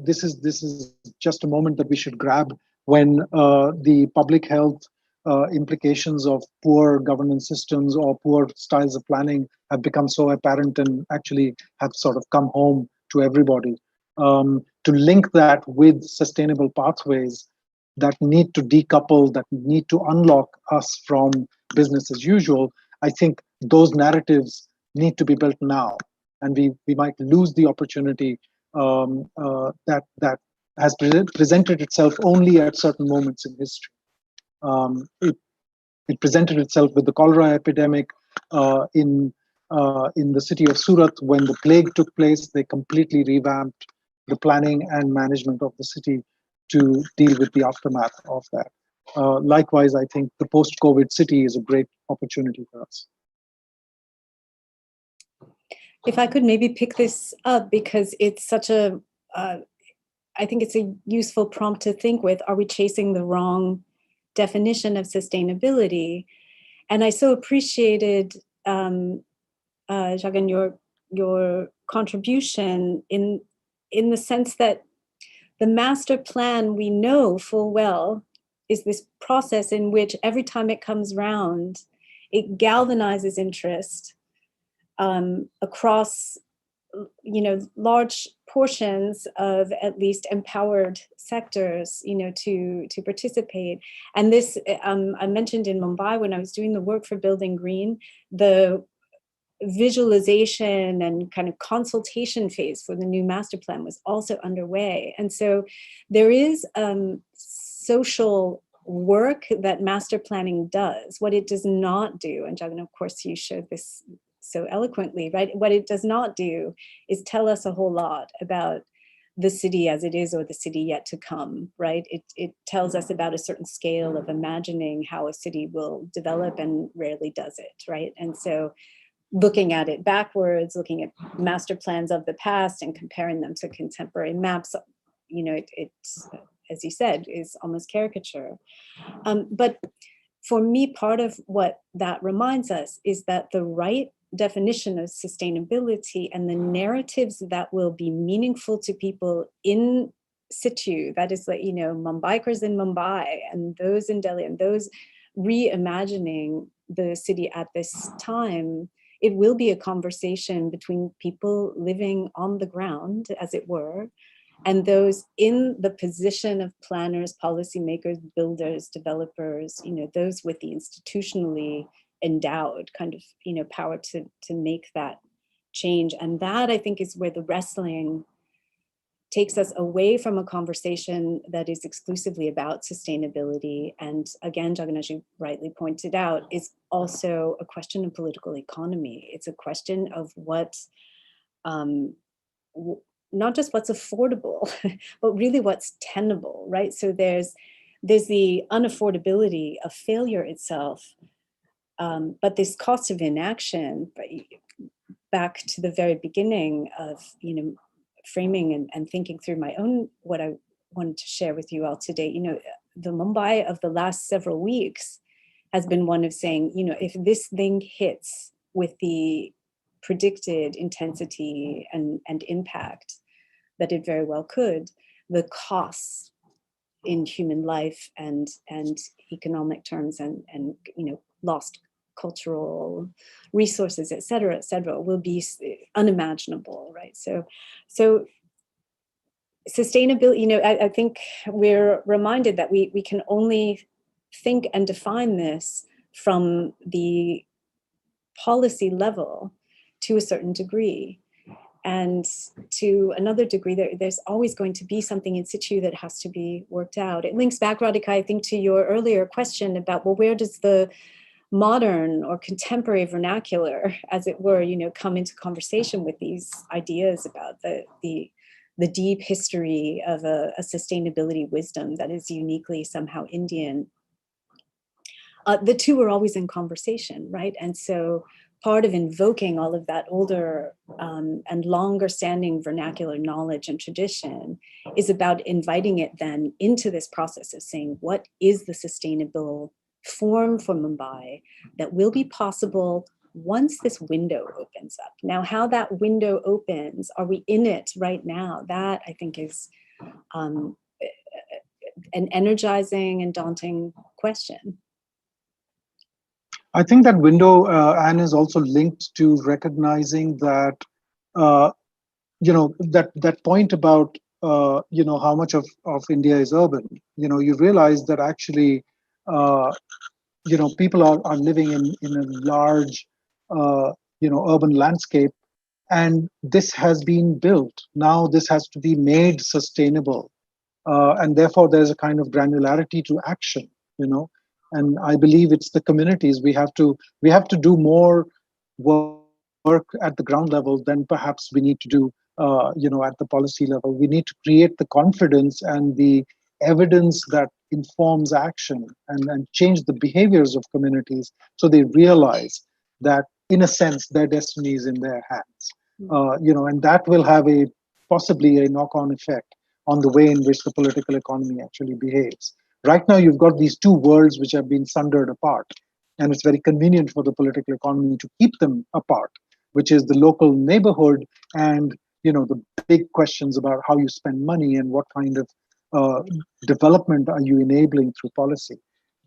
S4: this is just a moment that we should grab when the public health implications of poor governance systems or poor styles of planning have become so apparent and actually have sort of come home to everybody. To link that with sustainable pathways that need to decouple, that need to unlock us from business as usual, I think those narratives need to be built now. And we might lose the opportunity that has presented itself only at certain moments in history. It presented itself with the cholera epidemic in the city of Surat. When the plague took place, they completely revamped the planning and management of the city to deal with the aftermath of that. Likewise, I think the post-COVID city is a great opportunity for us.
S3: If I could maybe pick this up, because it's such a, I think it's a useful prompt to think with, are we chasing the wrong definition of sustainability? And I so appreciated, Jagan, your contribution in the sense that the master plan, we know full well, is this process in which every time it comes round, it galvanizes interest across, large portions of at least empowered sectors, to participate. And this, I mentioned in Mumbai when I was doing the work for Building Green, the visualization and kind of consultation phase for the new master plan was also underway. And so there is social work that master planning does. What it does not do, and Jagan, of course, you showed this so eloquently, right? What it does not do is tell us a whole lot about the city as it is or the city yet to come, right? It tells us about a certain scale of imagining how a city will develop and rarely does it, right? And so looking at it backwards, looking at master plans of the past and comparing them to contemporary maps, it's, as you said, is almost caricature. But for me, part of what that reminds us is that the right definition of sustainability and the narratives that will be meaningful to people in situ, that is like, Mumbaikers in Mumbai and those in Delhi and those reimagining the city at this time, it will be a conversation between people living on the ground, as it were, and those in the position of planners, policymakers, builders, developers, those with the institutionally endowed kind of, power to make that change. And that, I think, is where the wrestling takes us away from a conversation that is exclusively about sustainability. And again, Jagan, as you rightly pointed out, is also a question of political economy. It's a question of what, not just what's affordable, but really what's tenable, right? So there's the unaffordability of failure itself, but this cost of inaction, back to the very beginning of, framing and thinking through my own, what I wanted to share with you all today, the Mumbai of the last several weeks has been one of saying, if this thing hits with the predicted intensity and impact that it very well could, the costs in human life and economic terms and lost cultural resources, et cetera, will be unimaginable, right? So sustainability, I think we're reminded that we can only think and define this from the policy level to a certain degree. And to another degree, there's always going to be something in situ that has to be worked out. It links back, Radhika, I think, to your earlier question about, well, where does the modern or contemporary vernacular, as it were, come into conversation with these ideas about the deep history of a sustainability wisdom that is uniquely somehow Indian. The two are always in conversation, right? And so part of invoking all of that older and longer standing vernacular knowledge and tradition is about inviting it then into this process of saying, what is the sustainable form for Mumbai that will be possible once this window opens up? Now, how that window opens, are we in it right now? That, I think, is an energizing and daunting question.
S4: I think that window, Anne, is also linked to recognizing that, that point about, how much of India is urban. You realize that actually, people are living in a large, urban landscape, and this has been built. Now this has to be made sustainable, and therefore there's a kind of granularity to action. And I believe it's the communities. We have to do more work at the ground level than perhaps we need to do at the policy level. We need to create the confidence and the evidence that informs action and change the behaviors of communities so they realize that, in a sense, their destiny is in their hands. And that will have possibly a knock-on effect on the way in which the political economy actually behaves. Right now, you've got these two worlds which have been sundered apart, and it's very convenient for the political economy to keep them apart, which is the local neighborhood and the big questions about how you spend money and what kind of development are you enabling through policy.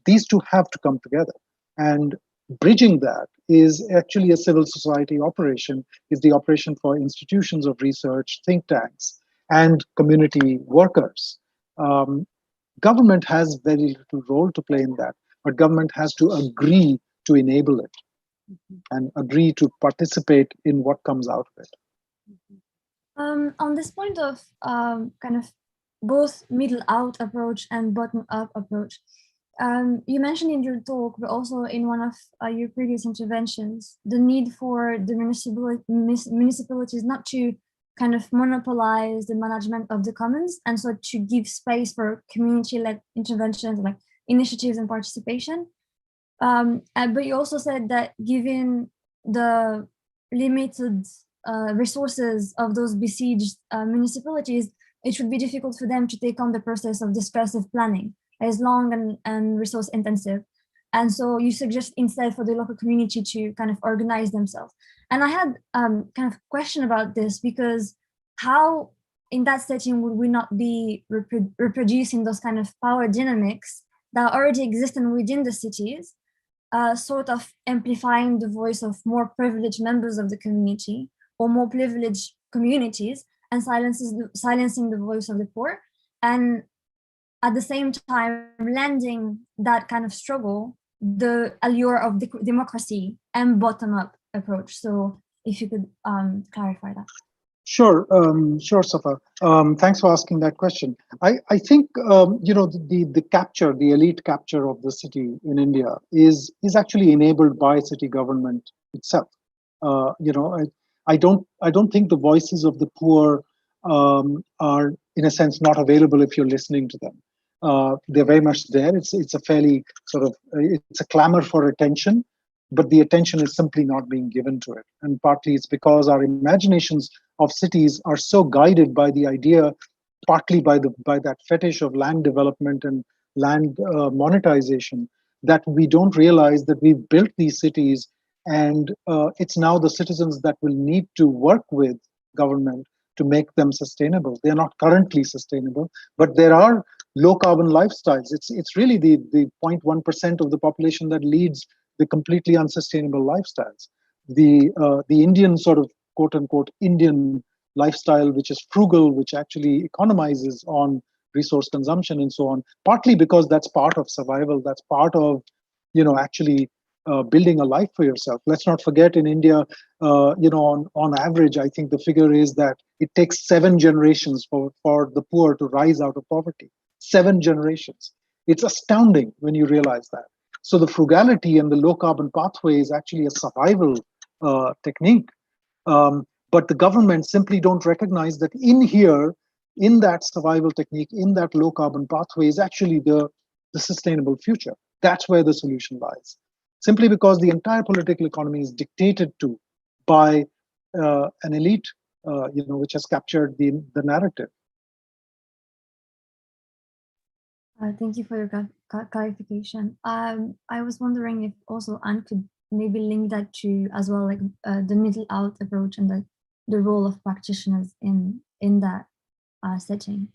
S4: These two have to come together, and bridging that is actually a civil society operation, is the operation for institutions of research, think tanks, and community workers. Government has very little role to play in that, but government has to agree to enable it and agree to participate in what comes out of it.
S1: On this point of kind of both middle-out approach and bottom-up approach, you mentioned in your talk, but also in one of your previous interventions, the need for the municipalities not to kind of monopolize the management of the commons, and so to give space for community-led interventions like initiatives and participation. But you also said that given the limited resources of those besieged municipalities, it should be difficult for them to take on the process of discursive planning, as long and resource intensive. And so you suggest instead for the local community to kind of organize themselves. And I had kind of question about this, because how in that setting would we not be reproducing those kind of power dynamics that already exist within the cities, sort of amplifying the voice of more privileged members of the community or more privileged communities and silencing the voice of the poor, and at the same time lending that kind of struggle the allure of democracy and bottom-up approach. So if you could clarify that.
S4: Sure, Safa. Thanks for asking that question. I think the capture, the elite capture of the city in India is actually enabled by city government itself. I don't think the voices of the poor are, in a sense, not available if you're listening to them. They're very much there. It's a fairly it's a clamor for attention, but the attention is simply not being given to it. And partly it's because our imaginations of cities are so guided by the idea, partly by that fetish of land development and land monetization, that we don't realize that we've built these cities, and it's now the citizens that will need to work with government to make them sustainable. They're not currently sustainable, but there are low carbon lifestyles. It's really the 0.1% of the population that leads the completely unsustainable lifestyles. The Indian sort of quote unquote Indian lifestyle, which is frugal, which actually economizes on resource consumption and so on, partly because that's part of survival, that's part of actually building a life for yourself. Let's not forget, in India, on average, I think the figure is that it takes 7 generations for the poor to rise out of poverty. 7 generations. It's astounding when you realize that. So the frugality and the low carbon pathway is actually a survival technique. But the government simply don't recognize that in that survival technique, in that low carbon pathway is actually the sustainable future. That's where the solution lies. Simply because the entire political economy is dictated to by an elite, which has captured the narrative.
S1: Thank you for your clarification. I was wondering if also Anne could maybe link that to as well, like the middle out approach and the role of practitioners in that setting.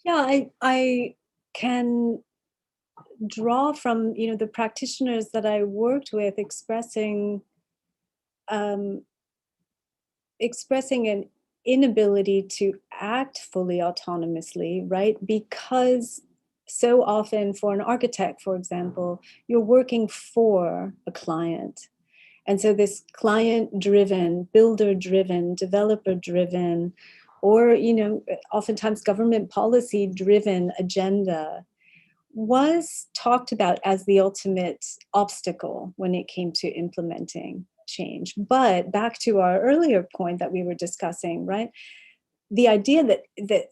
S3: Yeah, I can draw from the practitioners that I worked with expressing an inability to act fully autonomously, right? Because so often for an architect, for example, you're working for a client. And so this client-driven, builder-driven, developer-driven, or oftentimes government policy-driven agenda was talked about as the ultimate obstacle when it came to implementing change. But back to our earlier point that we were discussing, right? The idea that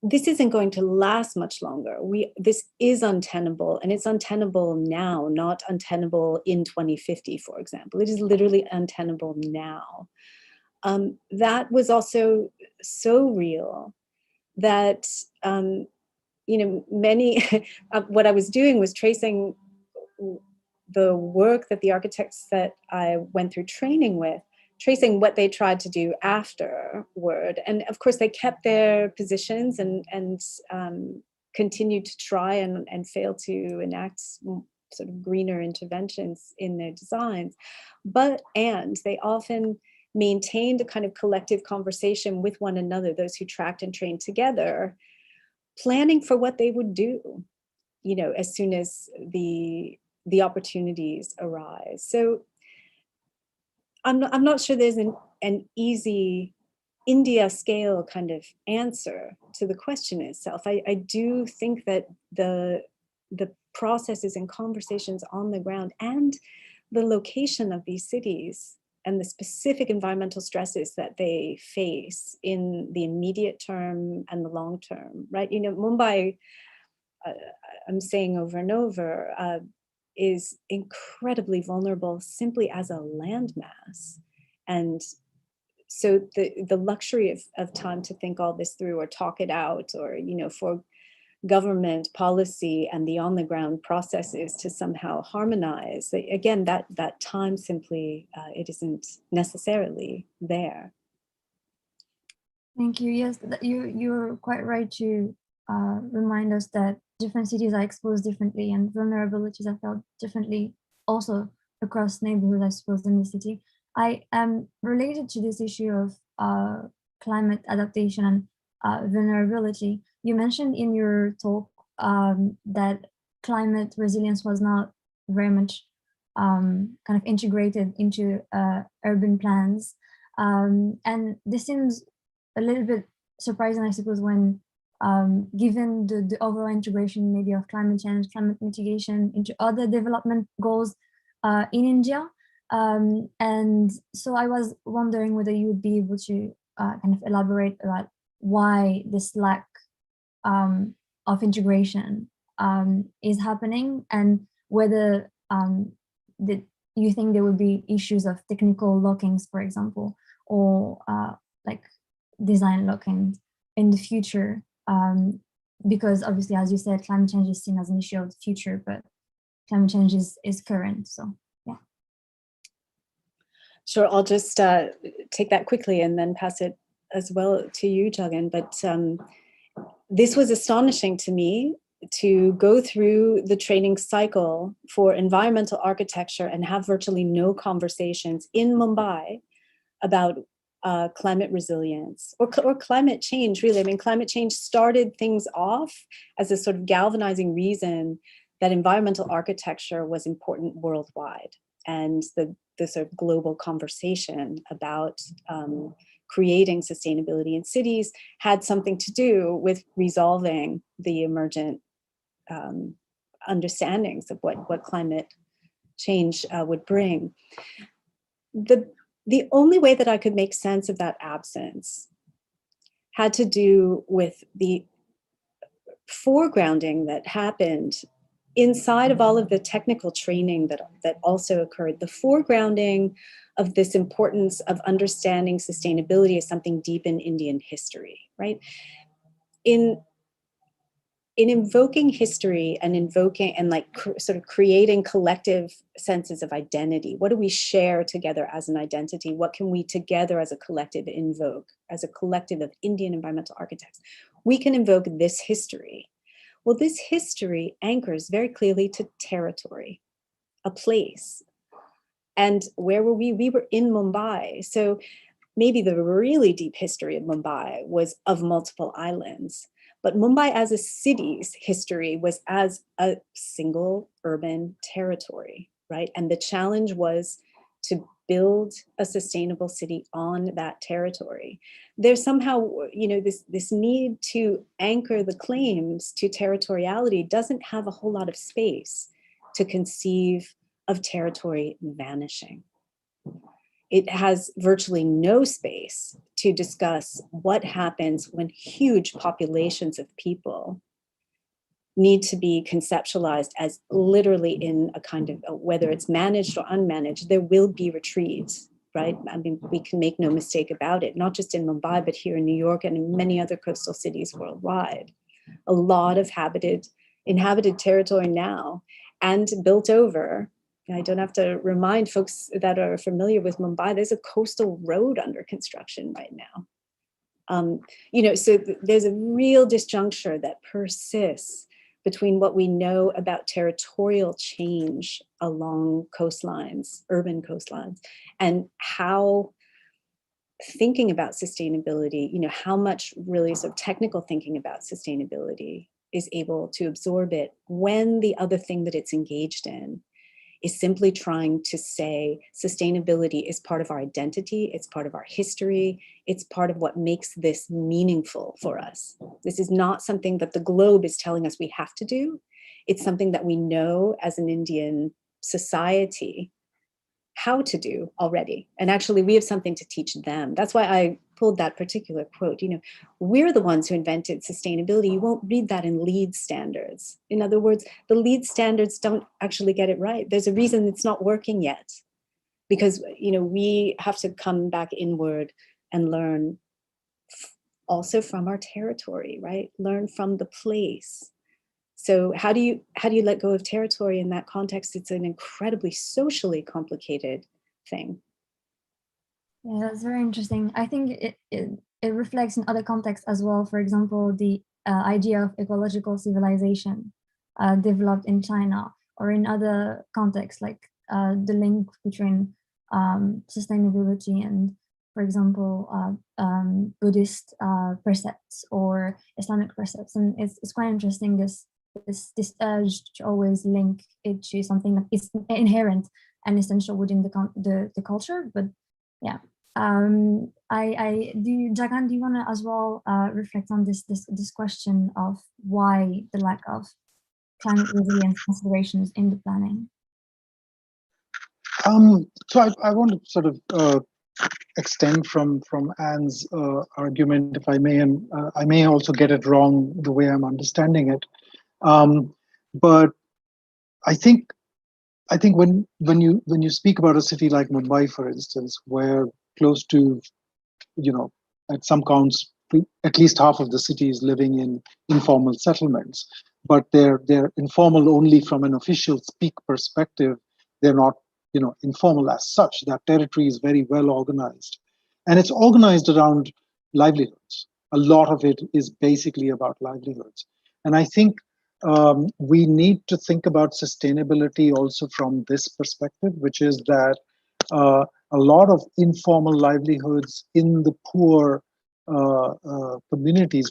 S3: this isn't going to last much longer. This is untenable, and it's untenable now, not untenable in 2050, for example. It is literally untenable now. That was also so real that, many, what I was doing was tracing the work that the architects that I went through training with, tracing what they tried to do afterward. And of course, they kept their positions and continued to try and fail to enact sort of greener interventions in their designs. And they often maintained a kind of collective conversation with one another, those who tracked and trained together, planning for what they would do, as soon as the opportunities arise. So I'm not sure there's an easy India scale kind of answer to the question itself. I do think that the processes and conversations on the ground and the location of these cities and the specific environmental stresses that they face in the immediate term and the long term, right? Mumbai, I'm saying over and over, is incredibly vulnerable simply as a landmass. And so the luxury of time to think all this through or talk it out, or, for government policy and the on the ground processes to somehow harmonize, again, that time simply, it isn't necessarily there.
S1: Thank you. Yes, you're quite right to remind us that different cities are exposed differently and vulnerabilities are felt differently also across neighborhoods, I suppose, in the city. I am related to this issue of climate adaptation and vulnerability. You mentioned in your talk that climate resilience was not very much kind of integrated into urban plans. And this seems a little bit surprising, I suppose, when given the overall integration maybe of climate change, climate mitigation into other development goals in India. And so I was wondering whether you would be able to kind of elaborate about why this lack of integration is happening, and whether you think there would be issues of technical lockings, for example, or like design locking in the future. Because obviously, as you said, climate change is seen as an issue of the future, but climate change is current. So, yeah.
S3: Sure, I'll just take that quickly and then pass it as well to you, Jagan. But this was astonishing to me, to go through the training cycle for environmental architecture and have virtually no conversations in Mumbai about climate resilience or climate change, really. I mean, climate change started things off as a sort of galvanizing reason that environmental architecture was important worldwide. And the sort of global conversation about creating sustainability in cities had something to do with resolving the emergent understandings of what climate change would bring. The only way that I could make sense of that absence had to do with the foregrounding that happened inside of all of the technical training that also occurred, the foregrounding of this importance of understanding sustainability as something deep in Indian history, right? In invoking history and sort of creating collective senses of identity, what do we share together as an identity? What can we together as a collective invoke, as a collective of Indian environmental architects? We can invoke this history. Well, this history anchors very clearly to territory, a place. And where were we? We were in Mumbai. So maybe the really deep history of Mumbai was of multiple islands. But Mumbai as a city's history was as a single urban territory, right? And the challenge was to build a sustainable city on that territory. There's somehow, this need to anchor the claims to territoriality doesn't have a whole lot of space to conceive of territory vanishing. it has virtually no space to discuss what happens when huge populations of people need to be conceptualized as literally in a kind of, whether it's managed or unmanaged, there will be retreats, right? I mean, we can make no mistake about it, not just in Mumbai, but here in New York and in many other coastal cities worldwide. A lot of inhabited territory now, and built over. I don't have to remind folks that are familiar with Mumbai, there's a coastal road under construction right now. So there's a real disjuncture that persists between what we know about territorial change along coastlines, urban coastlines, and how thinking about sustainability, how much really sort of technical thinking about sustainability is able to absorb it when the other thing that it's engaged in is simply trying to say sustainability is part of our identity, it's part of our history, it's part of what makes this meaningful for us. This is not something that the globe is telling us we have to do. It's something that we know as an Indian society how to do already. And actually we have something to teach them. That's why I pulled that particular quote. We're the ones who invented sustainability. You won't read that in LEED standards. In other words, the LEED standards don't actually get it right. There's a reason it's not working yet, because we have to come back inward and learn also from our territory, right? Learn from the place. So how do you let go of territory in that context? It's an incredibly socially complicated thing.
S1: Yeah, that's very interesting. I think it reflects in other contexts as well. For example, the idea of ecological civilization developed in China, or in other contexts, like the link between sustainability and, for example, Buddhist precepts or Islamic precepts. And it's quite interesting, this urge to always link it to something that is inherent and essential within the culture. But yeah, Jagan, do you want to as well reflect on this question of why the lack of climate resilience considerations in the planning?
S4: So I want to sort of extend from Anne's argument, if I may, and I may also get it wrong the way I'm understanding it. But I think when you speak about a city like Mumbai, for instance, where close to, at some counts, at least half of the city is living in informal settlements, but they're informal only from an official speak perspective. They're not, informal as such. That territory is very well organized, and it's organized around livelihoods. A lot of it is basically about livelihoods, and I think we need to think about sustainability also from this perspective, which is that a lot of informal livelihoods in the poor communities,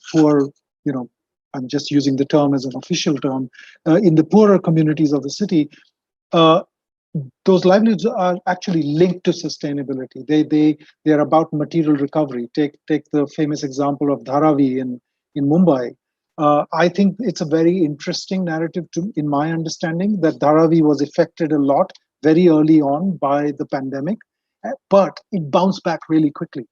S4: I'm just using the term as an official term, in the poorer communities of the city, those livelihoods are actually linked to sustainability. They are about material recovery. Take the famous example of Dharavi in Mumbai. I think it's a very interesting narrative, in my understanding, that Dharavi was affected a lot very early on by the pandemic, but it bounced back really quickly,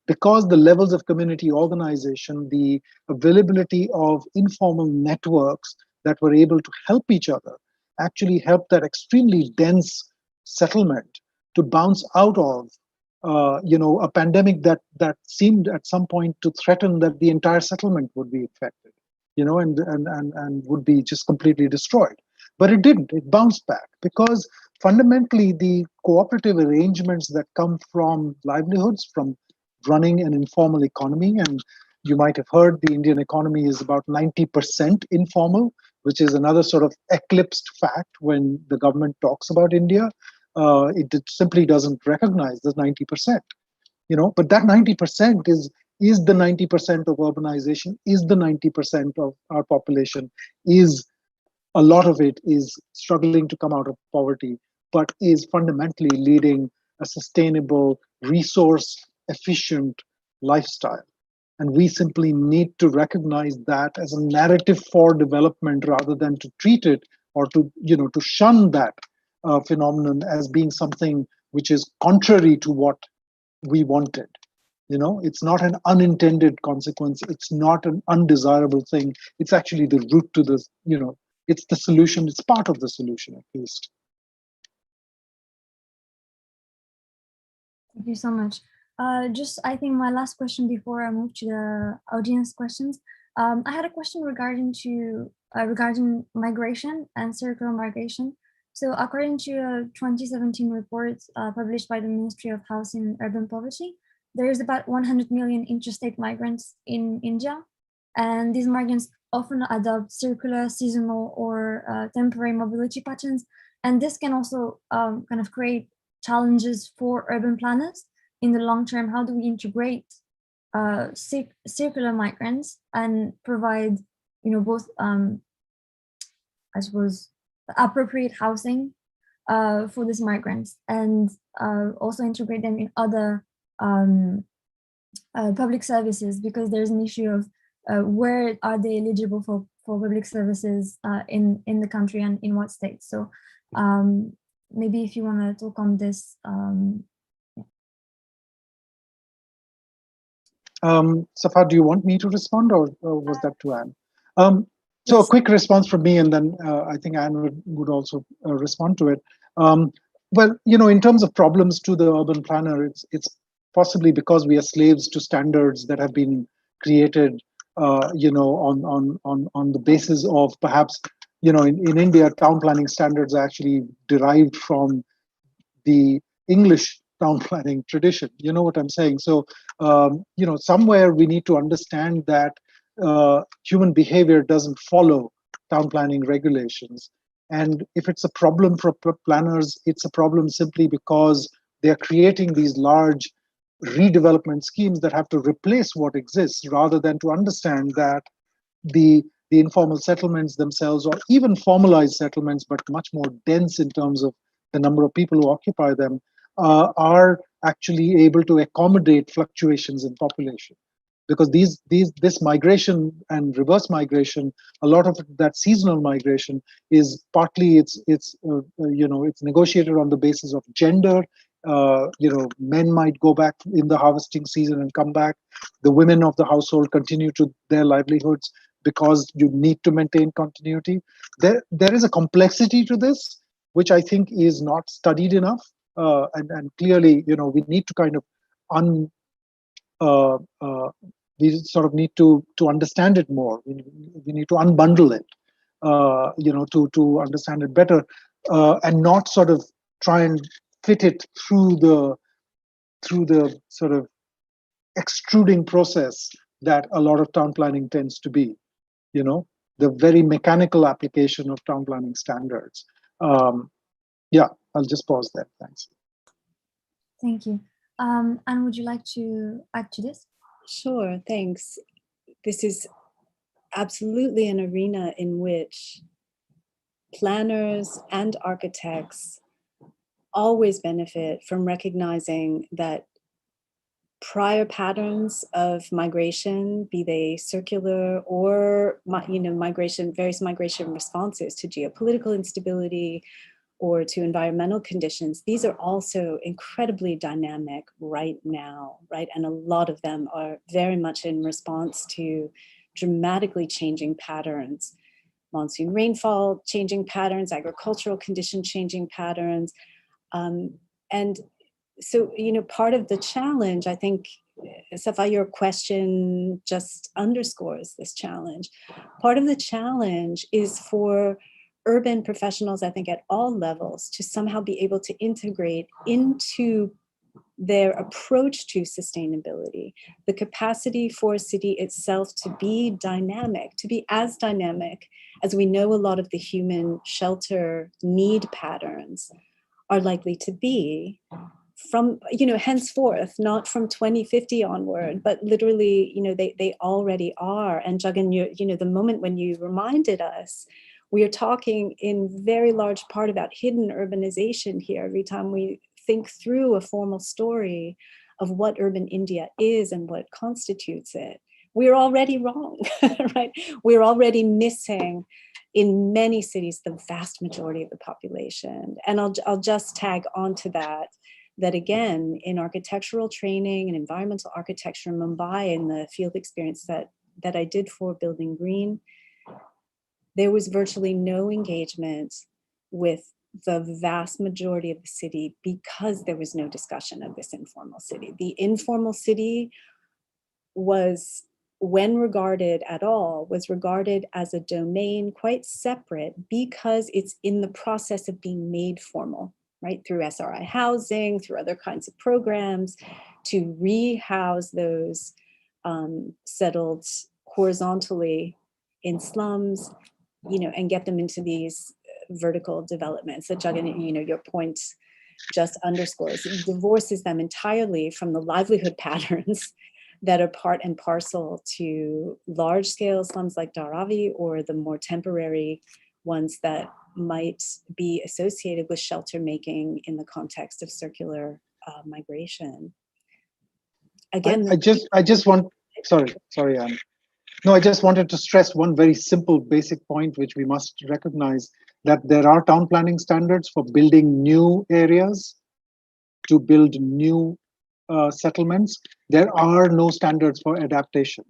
S4: because the levels of community organization, the availability of informal networks that were able to help each other, actually helped that extremely dense settlement to bounce out of a pandemic that seemed at some point to threaten that the entire settlement would be affected, and would be just completely destroyed. But it didn't. It bounced back because fundamentally the cooperative arrangements that come from livelihoods, from running an informal economy, and you might have heard the Indian economy is about 90% informal, which is another sort of eclipsed fact when the government talks about India. It simply doesn't recognize the 90%, but that 90% is the 90% of urbanization, is the 90% of our population, is a lot of it is struggling to come out of poverty, but is fundamentally leading a sustainable, resource efficient lifestyle. And we simply need to recognize that as a narrative for development rather than to treat it or to shun that phenomenon as being something which is contrary to what we wanted. You know, it's not an unintended consequence. It's not an undesirable thing. It's actually the root to this, you know, it's the solution. It's part of the solution, at least.
S1: Thank you so much. Just, I think my last question before I move to the audience questions. I had a question regarding migration and circular migration. So according to a 2017 report published by the Ministry of Housing and Urban Poverty, there is about 100 million interstate migrants in India. And these migrants often adopt circular, seasonal, or temporary mobility patterns. And this can also kind of create challenges for urban planners in the long term. How do we integrate circular migrants and provide, you know, both, I suppose, appropriate housing for these migrants, and also integrate them in other public services, because there's an issue of where are they eligible for public services in the country and in what states. So maybe if you want to talk on this.
S4: Safa, do you want me to respond, or was that to Anne? So
S1: Yes.
S4: a quick response from me, and then I think Anne would also respond to it. Well, you know, in terms of problems to the urban planner, it's possibly because we are slaves to standards that have been created, you know, on the basis of perhaps, you know, in India, town planning standards are actually derived from the English town planning tradition. You know what I'm saying? So, you know, somewhere we need to understand that human behavior doesn't follow town planning regulations. And if it's a problem for planners, it's a problem simply because they're creating these large redevelopment schemes that have to replace what exists, rather than to understand that the informal settlements themselves, or even formalized settlements, but much more dense in terms of the number of people who occupy them, are actually able to accommodate fluctuations in population. Because this migration and reverse migration, a lot of that seasonal migration is partly it's you know, it's negotiated on the basis of gender. You know, men might go back in the harvesting season and come back. The women of the household continue to their livelihoods because you need to maintain continuity. There is a complexity to this, which I think is not studied enough. And clearly, you know, we need to kind of we sort of need to understand it more. We need to unbundle it, you know, to understand it better, and not sort of try and fit it through the sort of extruding process that a lot of town planning tends to be. You know, the very mechanical application of town planning standards. Yeah, I'll just pause there. Thanks.
S1: Thank you. And would you like to add to this?
S3: Sure, thanks. This is absolutely an arena in which planners and architects always benefit from recognizing that prior patterns of migration, be they circular or, you know, migration, various migration responses to geopolitical instability or to environmental conditions, these are also incredibly dynamic right now, right? And a lot of them are very much in response to dramatically changing patterns, monsoon rainfall changing patterns, agricultural condition changing patterns. And so, you know, part of the challenge, I think, Safa, your question just underscores this challenge. Part of the challenge is for urban professionals, I think, at all levels, to somehow be able to integrate into their approach to sustainability the capacity for a city itself to be dynamic, to be as dynamic as we know a lot of the human shelter need patterns are likely to be from, you know, henceforth, not from 2050 onward, but literally, you know, they already are. And Jagan, you know, the moment when you reminded us, we are talking in very large part about hidden urbanization here. Every time we think through a formal story of what urban India is and what constitutes it, we're already wrong, right? We're already missing in many cities the vast majority of the population. And I'll just tag onto that. that again, in architectural training and environmental architecture in Mumbai, in the field experience that I did for Building Green, there was virtually no engagement with the vast majority of the city because there was no discussion of this informal city. The informal city was, when regarded at all, was regarded as a domain quite separate because it's in the process of being made formal, right? Through SRI housing, through other kinds of programs, to rehouse those settled horizontally in slums, and get them into these vertical developments that Jagan, your point just underscores. It divorces them entirely from the livelihood patterns that are part and parcel to large-scale slums like Dharavi, or the more temporary ones that might be associated with shelter making in the context of circular migration. Again,
S4: I just want, sorry, Anne. No, I just wanted to stress one very simple basic point, which we must recognize, that there are town planning standards for building new areas, to build new settlements. There are no standards for adaptation.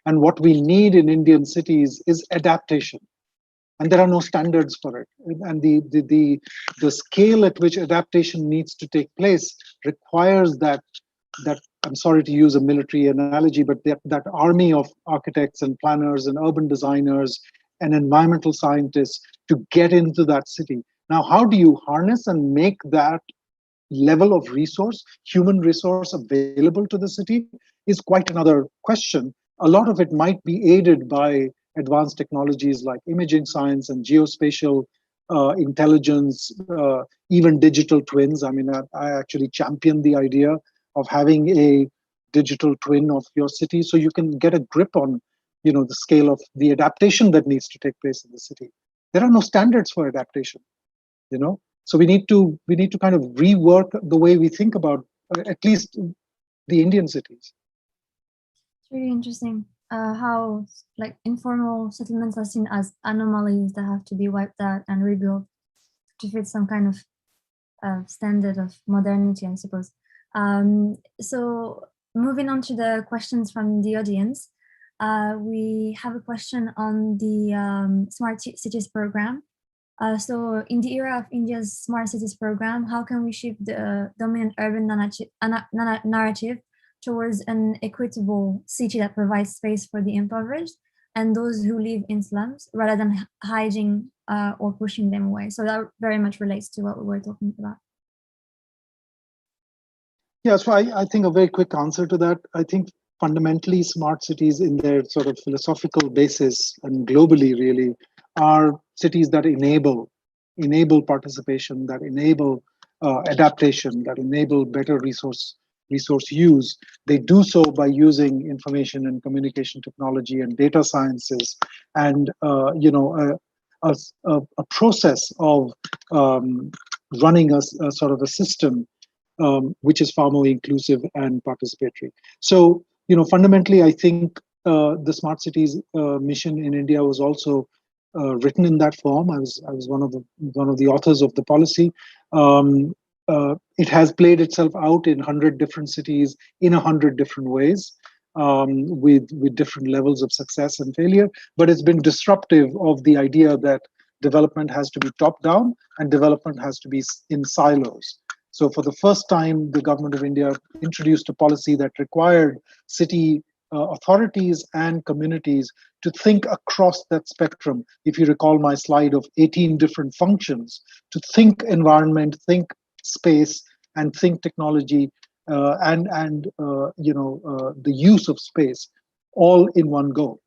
S4: And what we need in Indian cities is adaptation. And there are no standards for it. And the scale at which adaptation needs to take place requires that I'm sorry to use a military analogy, but that army of architects and planners and urban designers and environmental scientists to get into that city. Now, how do you harness and make that level of resource, human resource, available to the city is quite another question. A lot of it might be aided by advanced technologies like imaging science and geospatial intelligence, even digital twins. I mean, I actually champion the idea of having a digital twin of your city, so you can get a grip on, the scale of the adaptation that needs to take place in the city. There are no standards for adaptation, so we need to kind of rework the way we think about at least the Indian cities.
S1: It's really interesting how informal settlements are seen as anomalies that have to be wiped out and rebuilt to fit some kind of standard of modernity, I suppose. So moving on to the questions from the audience, we have a question on the Smart Cities program. So in the era of India's Smart Cities program, how can we shift the dominant urban narrative towards an equitable city that provides space for the impoverished and those who live in slums, rather than hiding or pushing them away? So that very much relates to what we were talking about.
S4: Yeah, so I think a very quick answer to that. I think fundamentally smart cities in their sort of philosophical basis and globally really are cities that enable participation, that enable adaptation, that enable better resource use. They do so by using information and communication technology and data sciences, and a process of running a sort of a system which is far more inclusive and participatory. So, fundamentally, I think the Smart Cities mission in India was also written in that form. I was one of the authors of the policy. It has played itself out in 100 different cities in 100 different ways, with different levels of success and failure. But it's been disruptive of the idea that development has to be top down and development has to be in silos. So for the first time, the government of India introduced a policy that required city authorities and communities to think across that spectrum. If you recall my slide of 18 different functions, to think environment, think space, and think technology, and the use of space, all in one go,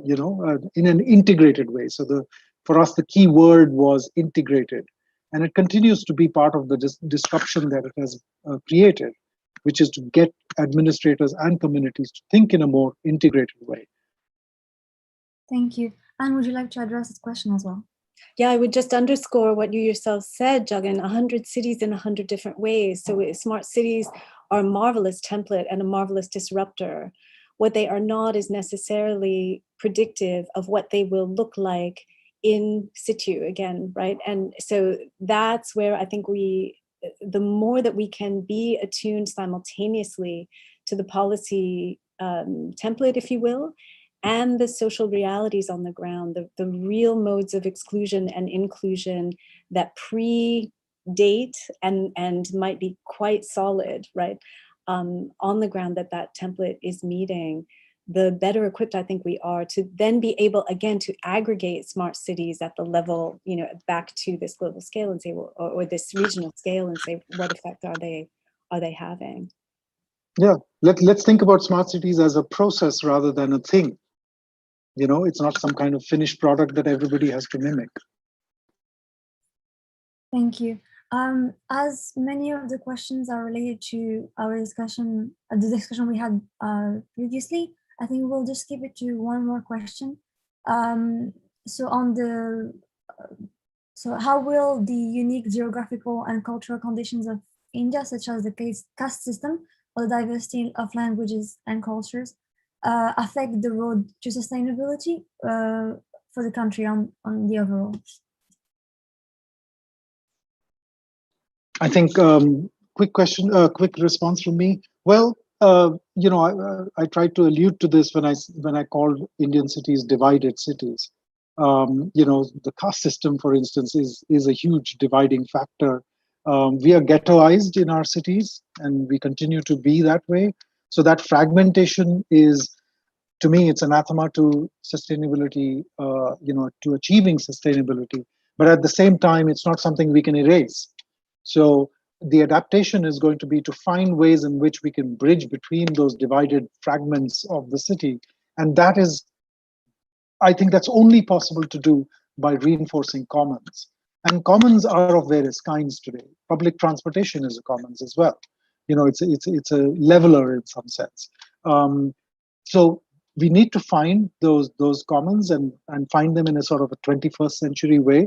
S4: in an integrated way. So for us, the key word was integrated. And it continues to be part of the disruption that it has created, which is to get administrators and communities to think in a more integrated way.
S1: Thank you. Anne, would you like to address this question as well?
S3: Yeah, I would just underscore what you yourself said, Jagan, 100 cities in 100 different ways. So smart cities are a marvelous template and a marvelous disruptor. What they are not is necessarily predictive of what they will look like in situ again, right? And so that's where I think the more that we can be attuned simultaneously to the policy template, if you will, and the social realities on the ground, the real modes of exclusion and inclusion that predate and might be quite solid, right, on the ground that template is meeting, the better equipped I think we are to then be able, again, to aggregate smart cities at the level, back to this global scale and say, well, or this regional scale and say, what effect are they having?
S4: Yeah, let's think about smart cities as a process rather than a thing. It's not some kind of finished product that everybody has to mimic.
S1: Thank you. As many of the questions are related to our discussion, the discussion we had previously, I think we'll just keep it to one more question. So how will the unique geographical and cultural conditions of India, such as the caste system or the diversity of languages and cultures, affect the road to sustainability for the country on the overall?
S4: I think quick response from me. Well, I tried to allude to this when I called Indian cities divided cities. The caste system, for instance, is a huge dividing factor. We are ghettoized in our cities, and we continue to be that way. So that fragmentation is, to me, it's anathema to sustainability, to achieving sustainability. But at the same time, it's not something we can erase. So the adaptation is going to be to find ways in which we can bridge between those divided fragments of the city. And I think that's only possible to do by reinforcing commons. And commons are of various kinds today. Public transportation is a commons as well. It's a leveler in some sense. So we need to find those commons and find them in a sort of a 21st century way.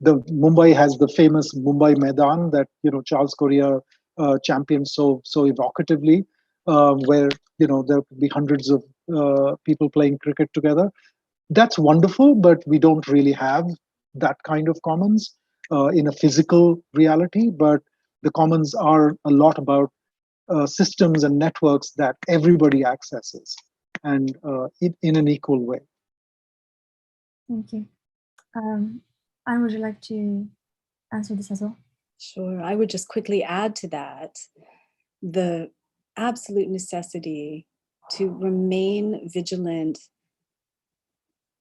S4: The Mumbai has the famous Mumbai Maidan that Charles Correa championed so evocatively, where there could be hundreds of people playing cricket together. That's wonderful, but we don't really have that kind of commons in a physical reality. But the commons are a lot about systems and networks that everybody accesses, and in an equal way.
S1: Thank you. Anne, would you like to answer this as well?
S3: Sure. I would just quickly add to that the absolute necessity to remain vigilant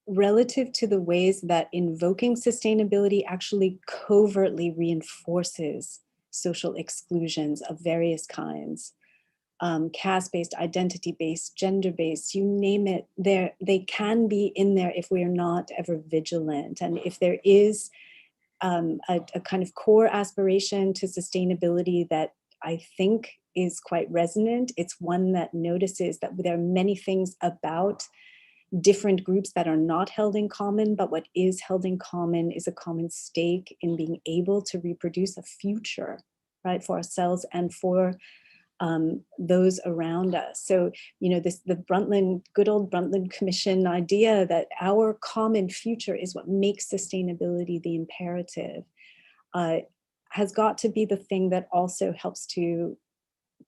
S3: relative to the ways that invoking sustainability actually covertly reinforces social exclusions of various kinds. Caste-based, identity-based, gender-based, you name it, they can be in there if we are not ever vigilant. And if there is a kind of core aspiration to sustainability that I think is quite resonant, it's one that notices that there are many things about different groups that are not held in common, but what is held in common is a common stake in being able to reproduce a future, right, for ourselves and for those around us. So, the good old Brundtland Commission idea that our common future is what makes sustainability the imperative has got to be the thing that also helps to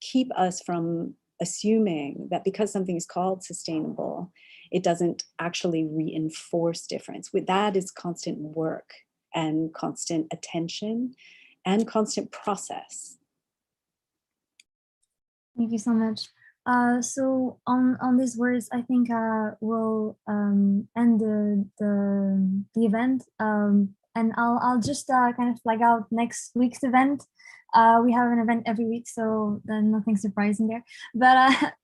S3: keep us from assuming that because something is called sustainable, it doesn't actually reinforce difference. With that is constant work and constant attention and constant process.
S1: Thank you so much. So on these words, I think we'll end the event, and I'll just kind of flag out next week's event. We have an event every week, so then nothing surprising there. But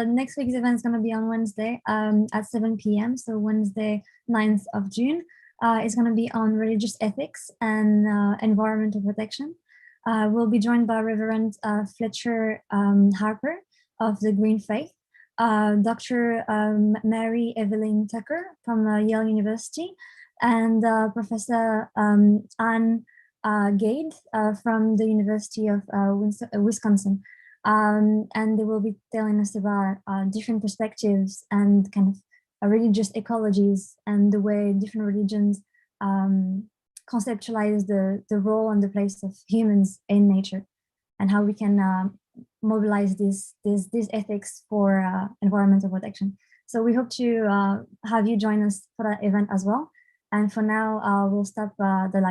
S1: next week's event is going to be on Wednesday at 7 p.m. So Wednesday, 9th of June. It's going to be on religious ethics and environmental protection. We'll be joined by Reverend Fletcher Harper of the Green Faith, Dr. Mary Evelyn Tucker from Yale University, and Professor Anne Gade from the University of Wisconsin. And they will be telling us about different perspectives and kind of religious ecologies and the way different religions conceptualize the role and the place of humans in nature, and how we can mobilize these ethics for environmental protection. So we hope to have you join us for that event as well. And for now, we'll stop the live.